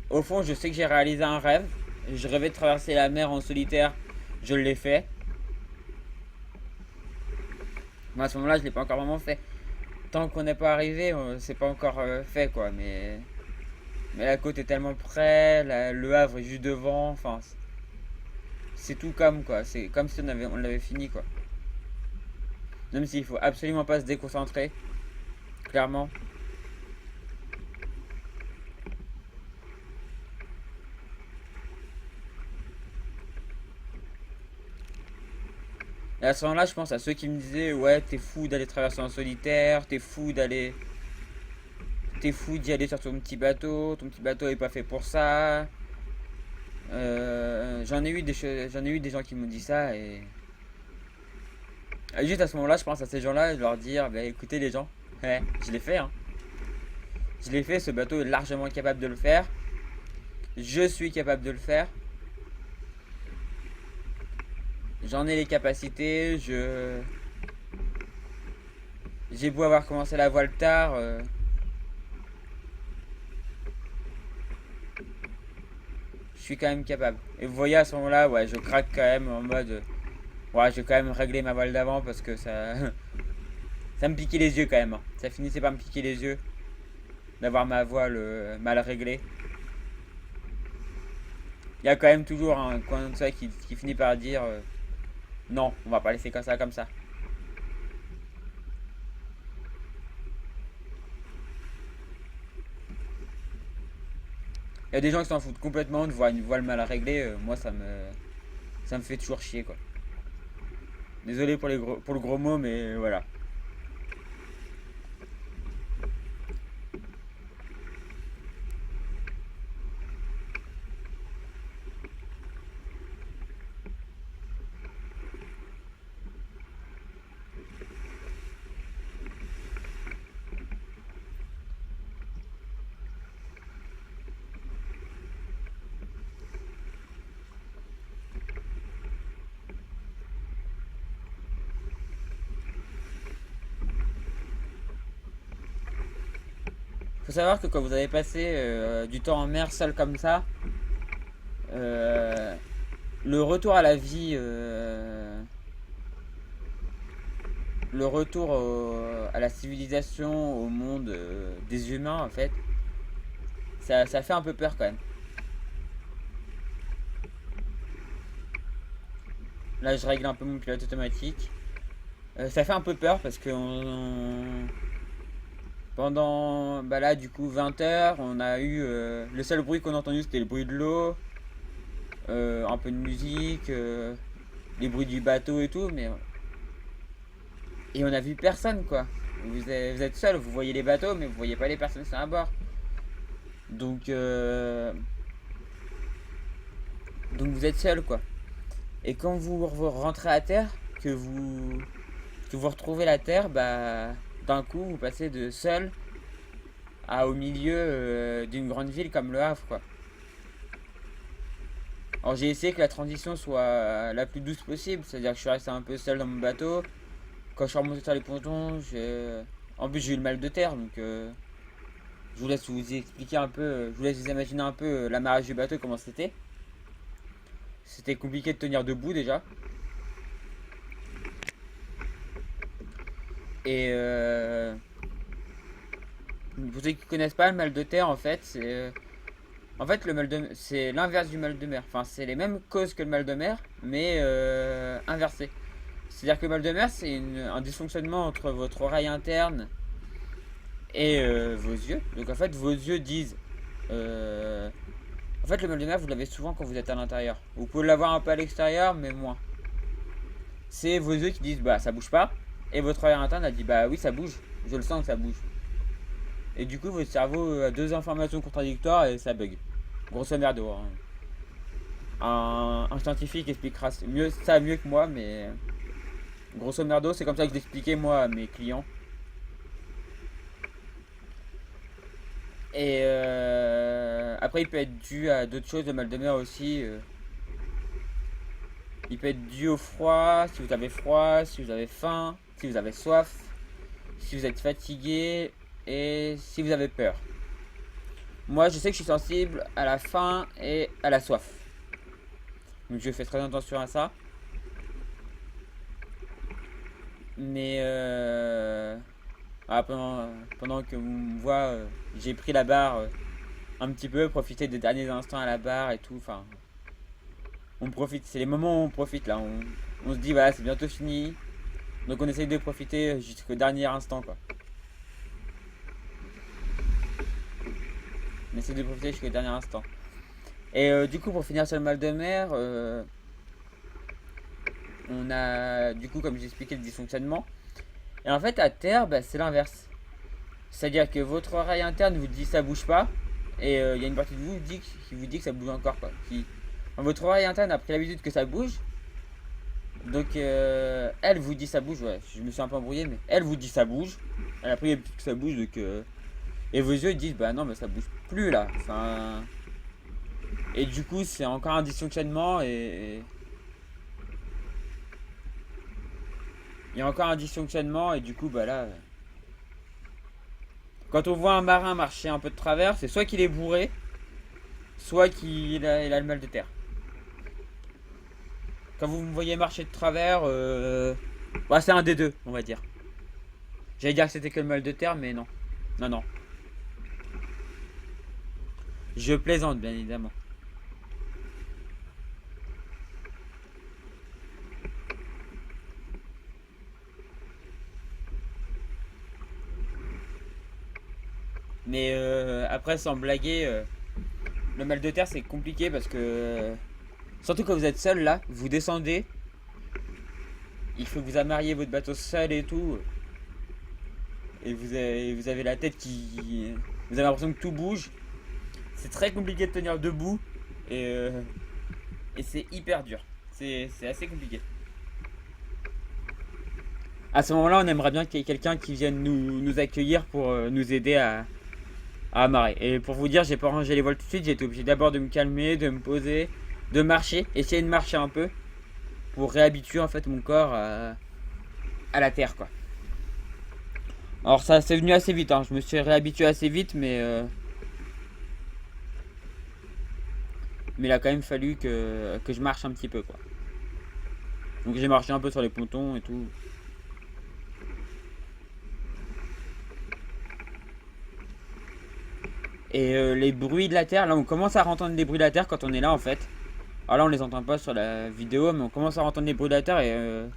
Au fond, je sais que j'ai réalisé un rêve. Je rêvais de traverser la mer en solitaire. Je l'ai fait. Mais à ce moment-là, je l'ai pas encore vraiment fait. Tant qu'on n'est pas arrivé, c'est pas encore fait, quoi. Mais la côte est tellement près, le Havre est juste devant. Enfin, c'est tout comme, quoi. C'est comme si on l'avait fini, quoi. Même s'il faut absolument pas se déconcentrer. Clairement. Et à ce moment-là, je pense à ceux qui me disaient, ouais, t'es fou d'aller traverser en solitaire, t'es fou d'y aller sur ton petit bateau est pas fait pour ça. J'en ai eu des gens qui m'ont dit ça et juste à ce moment-là, je pense à ces gens-là et leur dire, bah écoutez les gens, Ouais, je l'ai fait, hein. Je l'ai fait, ce bateau est largement capable de le faire. Je suis capable de le faire. J'en ai les capacités, j'ai beau avoir commencé la voile tard, je suis quand même capable. Et vous voyez à ce moment-là, ouais, je craque quand même en mode, ouais, je vais quand même régler ma voile d'avant parce que ça, ça me piquait les yeux quand même, hein. Ça finissait par me piquer les yeux d'avoir ma voile mal réglée. Il y a quand même toujours un coin de ça qui finit par dire, non, on va pas laisser comme ça, comme ça. Il y a des gens qui s'en foutent complètement de voir une voile mal réglée. Moi, ça me fait toujours chier, quoi. Désolé pour le gros mot, mais voilà. Faut savoir que quand vous avez passé du temps en mer seul comme ça, euh, le retour à la vie, le retour à la civilisation, au monde des humains, en fait, ça fait un peu peur quand même. Là, je règle un peu mon pilote automatique. Ça fait un peu peur parce que pendant, bah là, du coup, 20 heures, on a eu. Le seul bruit qu'on a entendu, c'était le bruit de l'eau, un peu de musique, les bruits du bateau et tout, mais. Et on a vu personne, quoi. Vous êtes seul, vous voyez les bateaux, mais vous voyez pas les personnes qui sont à bord. Donc, donc vous êtes seul, quoi. Et quand vous rentrez à terre, que vous retrouvez la terre, bah, d'un coup, vous passez de seul à au milieu d'une grande ville comme Le Havre, quoi. Alors j'ai essayé que la transition soit la plus douce possible, c'est-à-dire que je suis resté un peu seul dans mon bateau. Quand je suis remonté sur les pontons, en plus j'ai eu le mal de terre, donc je vous laisse vous expliquer un peu, je vous laisse vous imaginer un peu l'amarrage du bateau, comment c'était. C'était compliqué de tenir debout déjà. Et pour ceux qui ne connaissent pas le mal de terre, en fait, en fait, c'est l'inverse du mal de mer. Enfin, c'est les mêmes causes que le mal de mer, mais inversé. C'est-à-dire que le mal de mer, c'est un dysfonctionnement entre votre oreille interne et vos yeux. Donc en fait, vos yeux disent... en fait, le mal de mer, vous l'avez souvent quand vous êtes à l'intérieur. Vous pouvez l'avoir un peu à l'extérieur, mais moins. C'est vos yeux qui disent, bah ça bouge pas. Et votre oreille interne a dit, bah oui, ça bouge. Je le sens que ça bouge. Et du coup, votre cerveau a deux informations contradictoires et ça bug. Grosso merdo, hein. Un scientifique expliquera ça mieux que moi, mais grosso merdo, c'est comme ça que je l'expliquais moi à mes clients. Et après, il peut être dû à d'autres choses, le mal de mer aussi. Il peut être dû au froid, si vous avez froid, si vous avez faim, si vous avez soif, si vous êtes fatigué et si vous avez peur. Moi, je sais que je suis sensible à la faim et à la soif. Donc je fais très attention à ça. Mais pendant que vous me voyez, j'ai pris la barre un petit peu, profiter des derniers instants à la barre et tout. Enfin, on profite, c'est les moments où on profite là. On se dit, voilà, c'est bientôt fini. Donc on essaye de profiter jusqu'au dernier instant, quoi. On essaie de profiter jusqu'au dernier instant. Et du coup, pour finir sur le mal de mer, on a, du coup, comme j'ai expliqué, le dysfonctionnement. Et en fait, à terre, bah, c'est l'inverse. C'est-à-dire que votre oreille interne vous dit ça bouge pas. Et il y a une partie de vous qui vous dit que ça bouge encore, quoi. Votre oreille interne a pris l'habitude que ça bouge. Donc elle vous dit ça bouge, ouais, je me suis un peu embrouillé, mais elle vous dit ça bouge. Elle a pris l'habitude que ça bouge, donc et vos yeux disent bah non mais ça bouge plus là. Enfin, et du coup c'est encore un dysfonctionnement et il y a encore un dysfonctionnement et du coup bah là, quand on voit un marin marcher un peu de travers, c'est soit qu'il est bourré, soit il a le mal de terre. Quand vous me voyez marcher de travers, bah, c'est un des deux, on va dire. J'allais dire que c'était que le mal de terre, mais non. Non, non. Je plaisante, bien évidemment. Mais après, sans blaguer, le mal de terre, c'est compliqué parce que... surtout quand vous êtes seul, là, vous descendez. Il faut que vous amarriez votre bateau seul et tout. Et vous avez la tête qui... Vous avez l'impression que tout bouge. C'est très compliqué de tenir debout. Et c'est hyper dur. C'est assez compliqué. À ce moment-là, on aimerait bien qu'il y ait quelqu'un qui vienne nous accueillir pour nous aider à amarrer. Et pour vous dire, j'ai pas rangé les voiles tout de suite. J'ai été obligé d'abord de me calmer, de me poser, de marcher, essayer de marcher un peu pour réhabituer en fait mon corps à la terre, quoi. Alors ça c'est venu assez vite, hein. Je me suis réhabitué assez vite, mais il a quand même fallu que je marche un petit peu, quoi. Donc j'ai marché un peu sur les pontons et tout. Et les bruits de la terre, là on commence à entendre des bruits de la terre quand on est là en fait. Alors là on les entend pas sur la vidéo, mais on commence à entendre des bruits de la terre et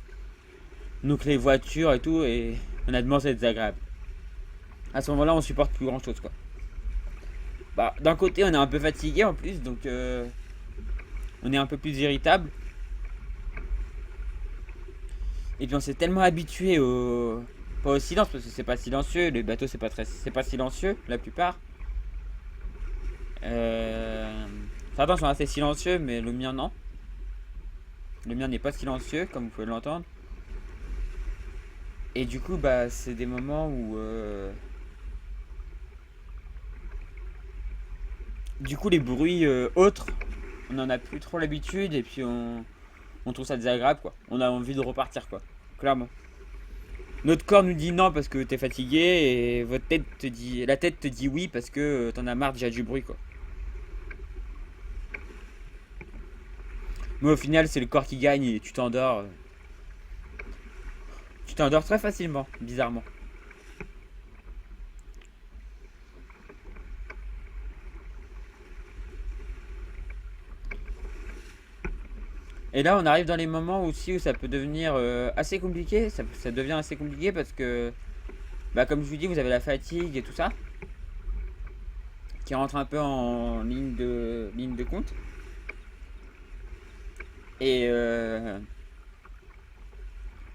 donc les voitures et tout, et honnêtement c'est désagréable. À ce moment-là on supporte plus grand chose, quoi. Bah d'un côté on est un peu fatigué en plus, donc on est un peu plus irritable. Et puis on s'est tellement habitué pas au silence parce que c'est pas silencieux, les bateaux c'est pas silencieux la plupart. Certains sont assez silencieux, mais le mien non. Le mien n'est pas silencieux, comme vous pouvez l'entendre. Et du coup, bah, c'est des moments où... Du coup, les bruits autres, on en a plus trop l'habitude et puis on trouve ça désagréable, quoi. On a envie de repartir, quoi. Clairement. Notre corps nous dit non parce que t'es fatigué et votre tête te dit... La tête te dit oui parce que t'en as marre déjà du bruit, quoi. Mais au final, c'est le corps qui gagne et tu t'endors. Tu t'endors très facilement, bizarrement. Et là, on arrive dans les moments aussi où ça peut devenir assez compliqué. Ça devient assez compliqué parce que, bah, comme je vous dis, vous avez la fatigue et tout ça qui rentre un peu en ligne de compte. Et, euh,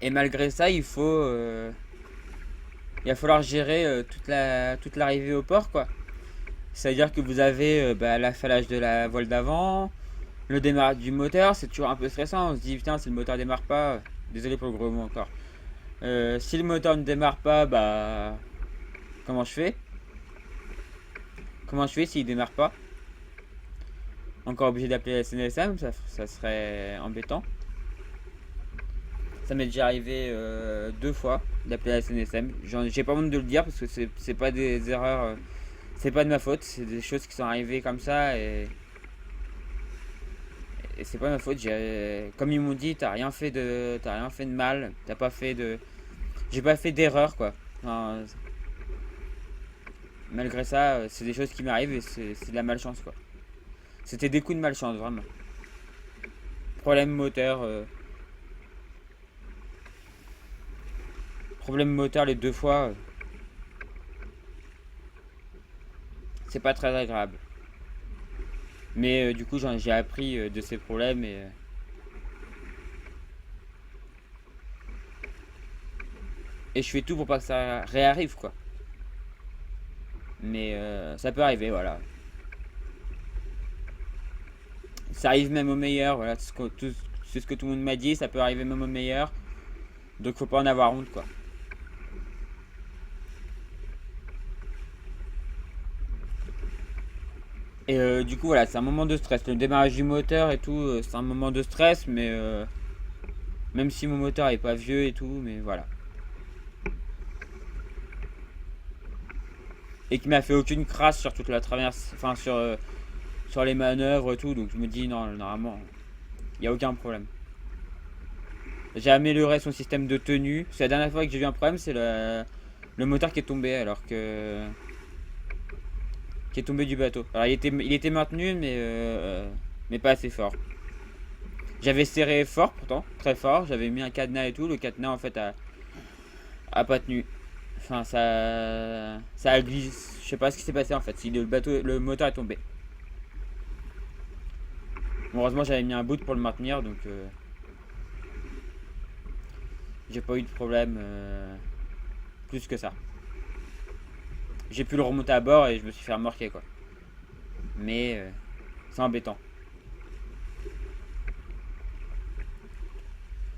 et malgré ça, il va falloir gérer toute l'arrivée au port, quoi. C'est-à-dire que vous avez bah, l'affalage de la voile d'avant, le démarrage du moteur, c'est toujours un peu stressant. On se dit, putain, si le moteur démarre pas, désolé pour le gros mot encore. Si le moteur ne démarre pas, bah, comment je fais? Comment je fais s'il démarre pas? Encore obligé d'appeler la SNSM, ça serait embêtant. Ça m'est déjà arrivé 2 fois d'appeler la SNSM. J'ai pas honte de le dire parce que c'est pas des erreurs, c'est pas de ma faute, c'est des choses qui sont arrivées comme ça et c'est pas ma faute. Comme ils m'ont dit, t'as rien fait de mal, t'as pas fait de, j'ai pas fait d'erreur, quoi. Enfin, malgré ça, c'est des choses qui m'arrivent et c'est de la malchance, quoi. C'était des coups de malchance, vraiment. Problème moteur, problème moteur les 2 fois, c'est pas très agréable. Mais du coup, j'ai appris de ces problèmes et je fais tout pour pas que ça réarrive, quoi. Mais ça peut arriver, voilà. Ça arrive même au meilleur, voilà, tout C'est ce que tout le monde m'a dit, ça peut arriver même au meilleur. Donc faut pas en avoir honte quoi. Et du coup voilà, c'est un moment de stress. Le démarrage du moteur et tout, c'est un moment de stress, mais même si mon moteur est pas vieux et tout, mais voilà. Et qui m'a fait aucune crasse sur toute la traverse, enfin sur les manœuvres et tout, donc je me dis non, normalement, il n'y a aucun problème. J'ai amélioré son système de tenue. C'est la dernière fois que j'ai eu un problème, c'est le moteur qui est tombé alors que qui est tombé du bateau. Alors il était maintenu mais pas assez fort. J'avais serré fort pourtant, très fort. J'avais mis un cadenas et tout. Le cadenas en fait a pas tenu. Enfin ça a glissé. Je sais pas ce qui s'est passé en fait. Si le moteur est tombé. Bon, heureusement j'avais mis un boot pour le maintenir donc j'ai pas eu de problème plus que ça. J'ai pu le remonter à bord et je me suis fait remorquer quoi. Mais c'est embêtant.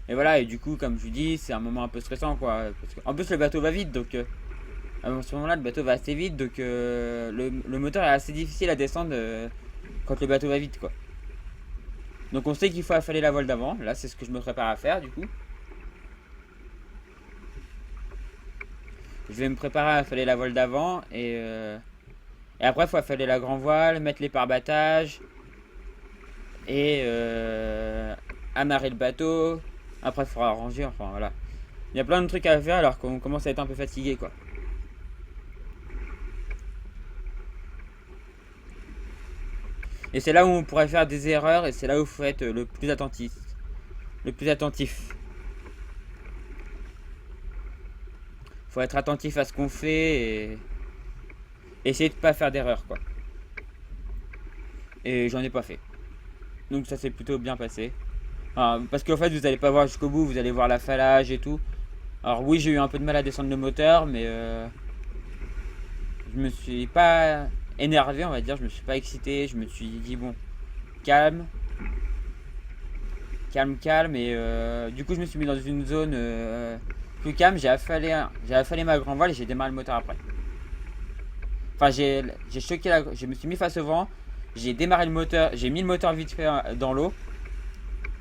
Et voilà, et du coup, comme je vous dis, c'est un moment un peu stressant quoi. Parce que, en plus, le bateau va vite donc. À ce moment-là, le bateau va assez vite donc le moteur est assez difficile à descendre quand le bateau va vite quoi. Donc on sait qu'il faut affaler la voile d'avant. Là, c'est ce que je me prépare à faire du coup. Je vais me préparer à affaler la voile d'avant et après, il faut affaler la grand voile, mettre les pare-battages et amarrer le bateau. Après, il faudra ranger, enfin voilà. Il y a plein de trucs à faire alors qu'on commence à être un peu fatigué quoi. Et c'est là où on pourrait faire des erreurs et c'est là où il faut être le plus attentif. Le plus attentif. Faut être attentif à ce qu'on fait et essayer de pas faire d'erreur quoi. Et j'en ai pas fait. Donc ça s'est plutôt bien passé. Alors, parce qu'en fait vous allez pas voir jusqu'au bout, vous allez voir l'affalage et tout. Alors oui j'ai eu un peu de mal à descendre le moteur mais je me suis pas énervé on va dire, je me suis pas excité, je me suis dit bon calme et du coup je me suis mis dans une zone plus calme, j'ai affalé ma grand voile et j'ai démarré le moteur après. Enfin j'ai choqué je me suis mis face au vent, j'ai démarré le moteur, j'ai mis le moteur vite fait dans l'eau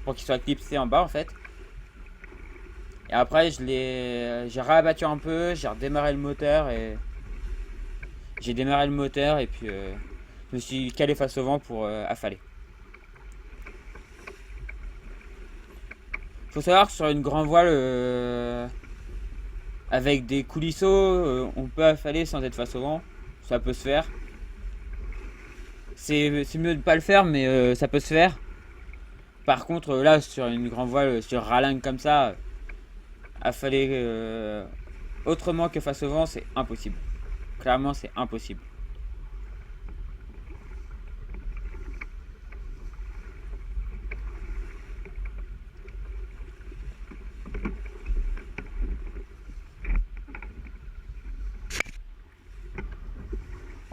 pour qu'il soit clipsé en bas en fait. Et après j'ai rabattu un peu, j'ai redémarré le moteur et j'ai démarré le moteur et puis je me suis calé face au vent pour affaler. Faut savoir que sur une grande voile avec des coulisseaux, on peut affaler sans être face au vent. Ça peut se faire. C'est mieux de ne pas le faire, mais ça peut se faire. Par contre, là, sur une grande voile, sur rallonge comme ça, affaler autrement que face au vent, c'est impossible. Clairement, c'est impossible.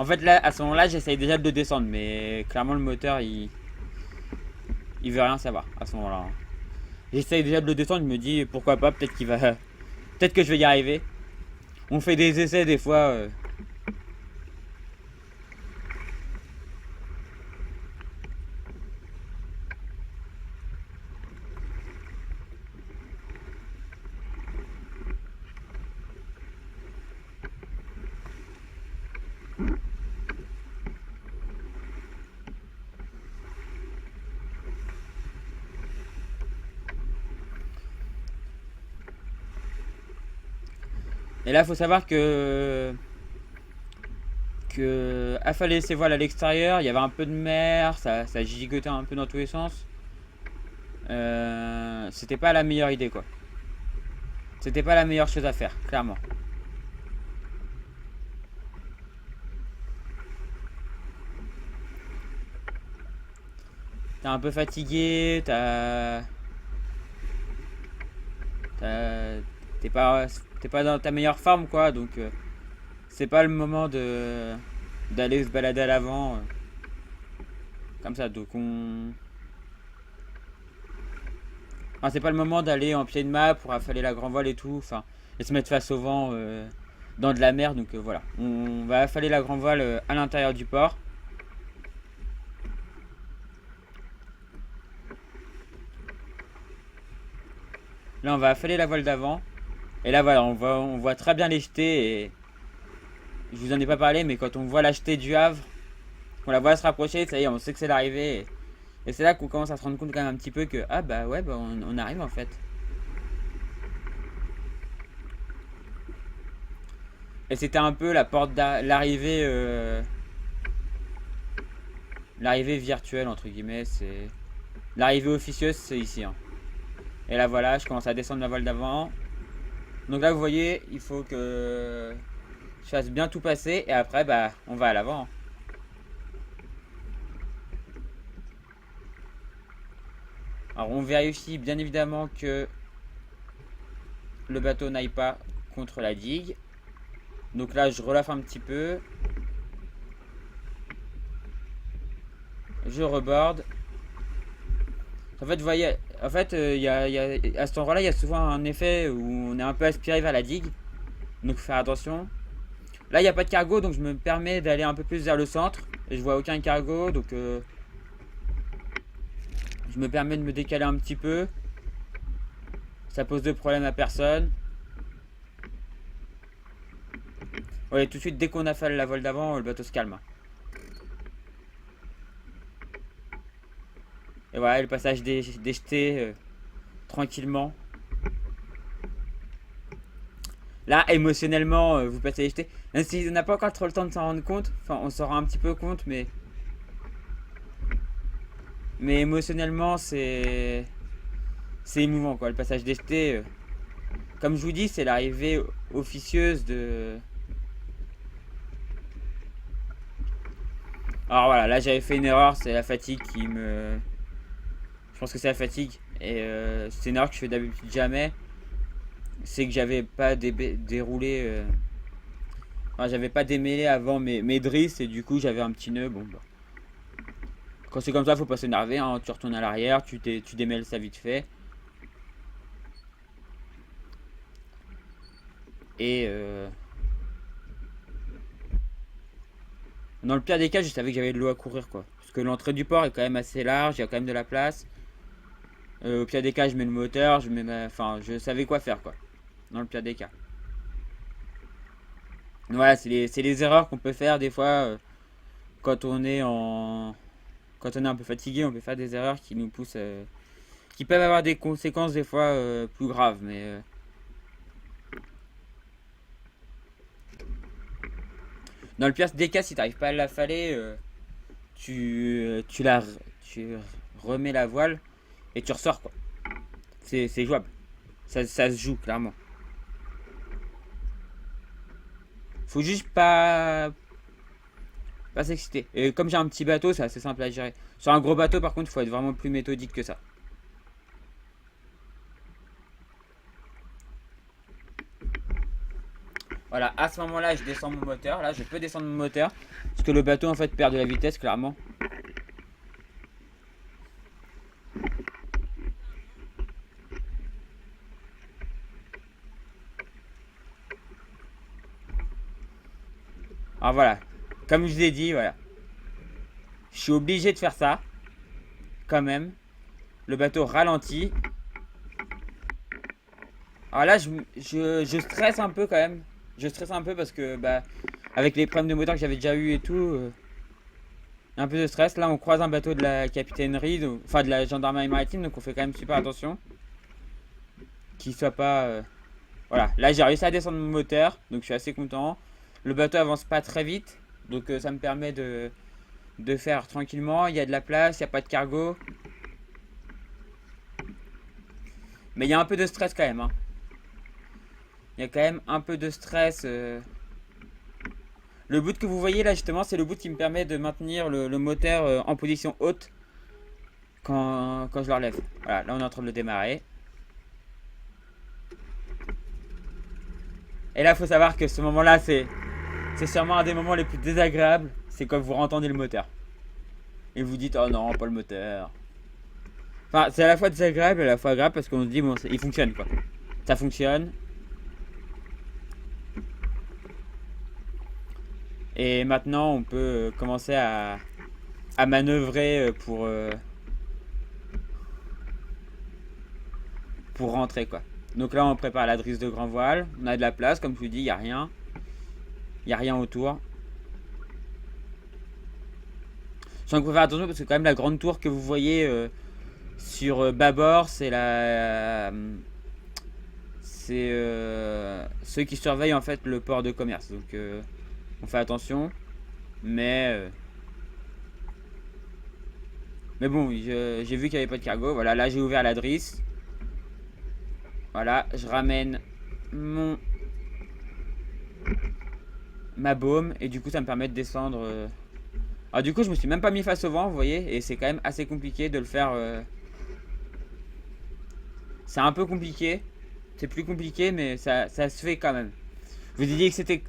En fait, là, à ce moment-là, j'essaye déjà de le descendre, mais clairement, le moteur, il veut rien savoir à ce moment-là. J'essaye déjà de le descendre, je me dis pourquoi pas, peut-être peut-être que je vais y arriver. On fait des essais des fois. Et là, il faut savoir que affaler ses voiles à l'extérieur, il y avait un peu de mer, ça gigotait un peu dans tous les sens. C'était pas la meilleure idée quoi. C'était pas la meilleure chose à faire, clairement. T'es un peu fatigué, t'es pas dans ta meilleure forme quoi, donc c'est pas le moment d'aller se balader à l'avant comme ça. Donc Enfin, c'est pas le moment d'aller en pied de mât pour affaler la grand voile et tout. Enfin, et se mettre face au vent dans de la mer. Donc voilà, on va affaler la grand voile à l'intérieur du port. Là, on va affaler la voile d'avant. Et là, voilà, on voit très bien les jetés. Et je vous en ai pas parlé, mais quand on voit la jetée du Havre, qu'on la voit se rapprocher, ça y est, on sait que c'est l'arrivée. Et c'est là qu'on commence à se rendre compte quand même un petit peu que, ah bah ouais, bah on arrive en fait. Et c'était un peu la porte l'arrivée l'arrivée virtuelle entre guillemets, c'est l'arrivée officieuse, c'est ici. Hein. Et là voilà, je commence à descendre la voile d'avant. Donc là vous voyez, il faut que je fasse bien tout passer et après bah on va à l'avant. Alors on vérifie bien évidemment que le bateau n'aille pas contre la digue. Donc là je relâche un petit peu. Je reborde. En fait, vous voyez, en fait, à cet endroit-là, il y a souvent un effet où on est un peu aspiré vers la digue. Donc faut faire attention. Là, il n'y a pas de cargo, donc je me permets d'aller un peu plus vers le centre. Et je vois aucun cargo, donc je me permets de me décaler un petit peu. Ça pose de problème à personne. Ouais, tout de suite, dès qu'on a fait la voile d'avant, le bateau se calme. Et voilà, le passage des jetés tranquillement. Là, émotionnellement, vous passez les jetés. Même si on n'a pas encore trop le temps de s'en rendre compte. Enfin, on s'en rend un petit peu compte, mais émotionnellement, c'est émouvant, quoi. Le passage des jetés. Comme je vous dis, c'est l'arrivée officieuse de. Alors voilà, là j'avais fait une erreur, c'est la fatigue qui me. Je pense que c'est la fatigue. Et c'est une erreur que je fais d'habitude jamais. C'est que j'avais pas déroulé. Enfin, j'avais pas démêlé avant mes drisses et du coup j'avais un petit nœud. Bon, bah. Quand c'est comme ça, faut pas s'énerver. Hein. Tu retournes à l'arrière, tu démêles ça vite fait. Et dans le pire des cas, je savais que j'avais de l'eau à courir, quoi. Parce que l'entrée du port est quand même assez large, il y a quand même de la place. Au pire des cas, je mets le moteur, enfin, je savais quoi faire, quoi. Dans le pire des cas. Voilà, c'est les erreurs qu'on peut faire des fois quand on est quand on est un peu fatigué, on peut faire des erreurs qui nous poussent, qui peuvent avoir des conséquences des fois plus graves, mais dans le pire des cas, si t'arrives pas à l'affaler, tu remets la voile et tu ressors, quoi. C'est jouable. Ça se joue clairement. Faut juste pas s'exciter. Et comme j'ai un petit bateau, c'est assez simple à gérer. Sur un gros bateau, par contre, il faut être vraiment plus méthodique que ça. Voilà, à ce moment-là, je descends mon moteur. Là, je peux descendre mon moteur. Parce que le bateau, en fait, perd de la vitesse, clairement. Alors voilà, comme je vous ai dit, voilà. Je suis obligé de faire ça. Quand même. Le bateau ralentit. Alors là, je stresse un peu quand même. Je stresse un peu parce que, bah, avec les problèmes de moteur que j'avais déjà eu et tout, un peu de stress. Là, on croise un bateau de la capitainerie, enfin de la gendarmerie maritime, donc on fait quand même super attention. Qu'il soit pas. Voilà, là j'ai réussi à descendre mon moteur, donc je suis assez content. Le bateau avance pas très vite, donc ça me permet de faire tranquillement. Il y a de la place, il n'y a pas de cargo. Mais il y a un peu de stress quand même. Hein. Il y a quand même un peu de stress. Le bout que vous voyez là justement, c'est le bout qui me permet de maintenir le moteur en position haute quand je le relève. Voilà, là on est en train de le démarrer. Et là, il faut savoir que ce moment-là, c'est sûrement un des moments les plus désagréables. C'est quand vous entendez le moteur. Et vous dites, oh non, pas le moteur. Enfin, c'est à la fois désagréable et à la fois agréable parce qu'on se dit, bon, il fonctionne quoi. Ça fonctionne. Et maintenant, on peut commencer à manœuvrer pour rentrer quoi. Donc là, on prépare la drisse de grand voile. On a de la place, comme je vous dis, il n'y a rien. Il n'y a rien autour. Je sens qu'il faut faire attention parce que quand même la grande tour que vous voyez sur bâbord, c'est c'est ceux qui surveillent en fait le port de commerce. Donc on fait attention. Mais bon, j'ai vu qu'il n'y avait pas de cargo. Voilà, là j'ai ouvert la drisse. Voilà, je ramène ma baume et du coup ça me permet de descendre. Alors du coup je me suis même pas mis face au vent, vous voyez, et c'est quand même assez compliqué de le faire. C'est un peu compliqué, c'est plus compliqué mais ça se fait quand même. Je vous ai dit que c'était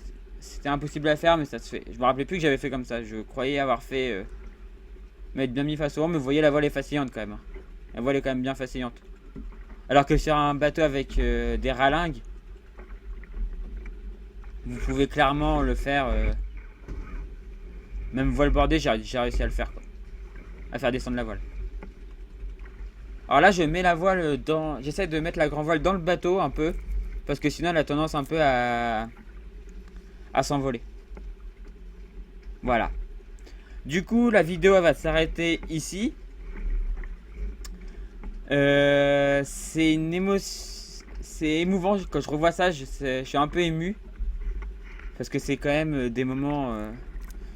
impossible à faire mais ça se fait. Je me rappelais plus que j'avais fait comme ça, je croyais avoir fait m'être bien mis face au vent, mais vous voyez la voile est facillante quand même. La voile est quand même bien facillante. Alors que sur un bateau avec des ralingues, vous pouvez clairement le faire. Même voile bordée, j'ai réussi à le faire quoi. À faire descendre la voile. Alors là, je mets la voile dans. J'essaie de mettre la grand voile dans le bateau un peu. Parce que sinon, elle a tendance un peu à s'envoler. Voilà. Du coup, la vidéo elle va s'arrêter ici. C'est une émotion. C'est émouvant quand je revois ça. Je suis un peu ému. Parce que c'est quand même des moments.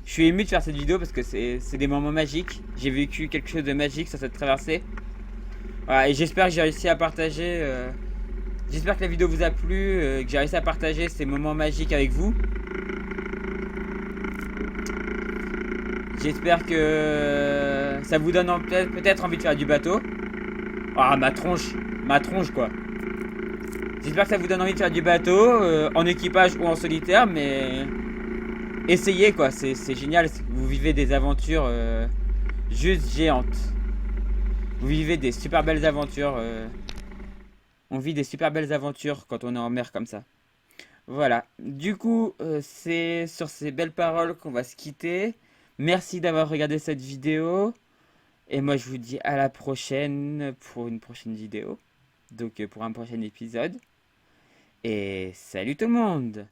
Je suis ému de faire cette vidéo parce que c'est des moments magiques. J'ai vécu quelque chose de magique sur cette traversée. Voilà, et j'espère que j'ai réussi à partager. J'espère que la vidéo vous a plu, que j'ai réussi à partager ces moments magiques avec vous. J'espère que ça vous donne peut-être envie de faire du bateau. Ah, ma tronche quoi. J'espère que ça vous donne envie de faire du bateau, en équipage ou en solitaire, mais essayez quoi, c'est génial. Vous vivez des aventures juste géantes. Vous vivez des super belles aventures. On vit des super belles aventures quand on est en mer comme ça. Voilà. Du coup, c'est sur ces belles paroles qu'on va se quitter. Merci d'avoir regardé cette vidéo. Et moi, je vous dis à la prochaine pour une prochaine vidéo. Donc, pour un prochain épisode. Et salut tout le monde!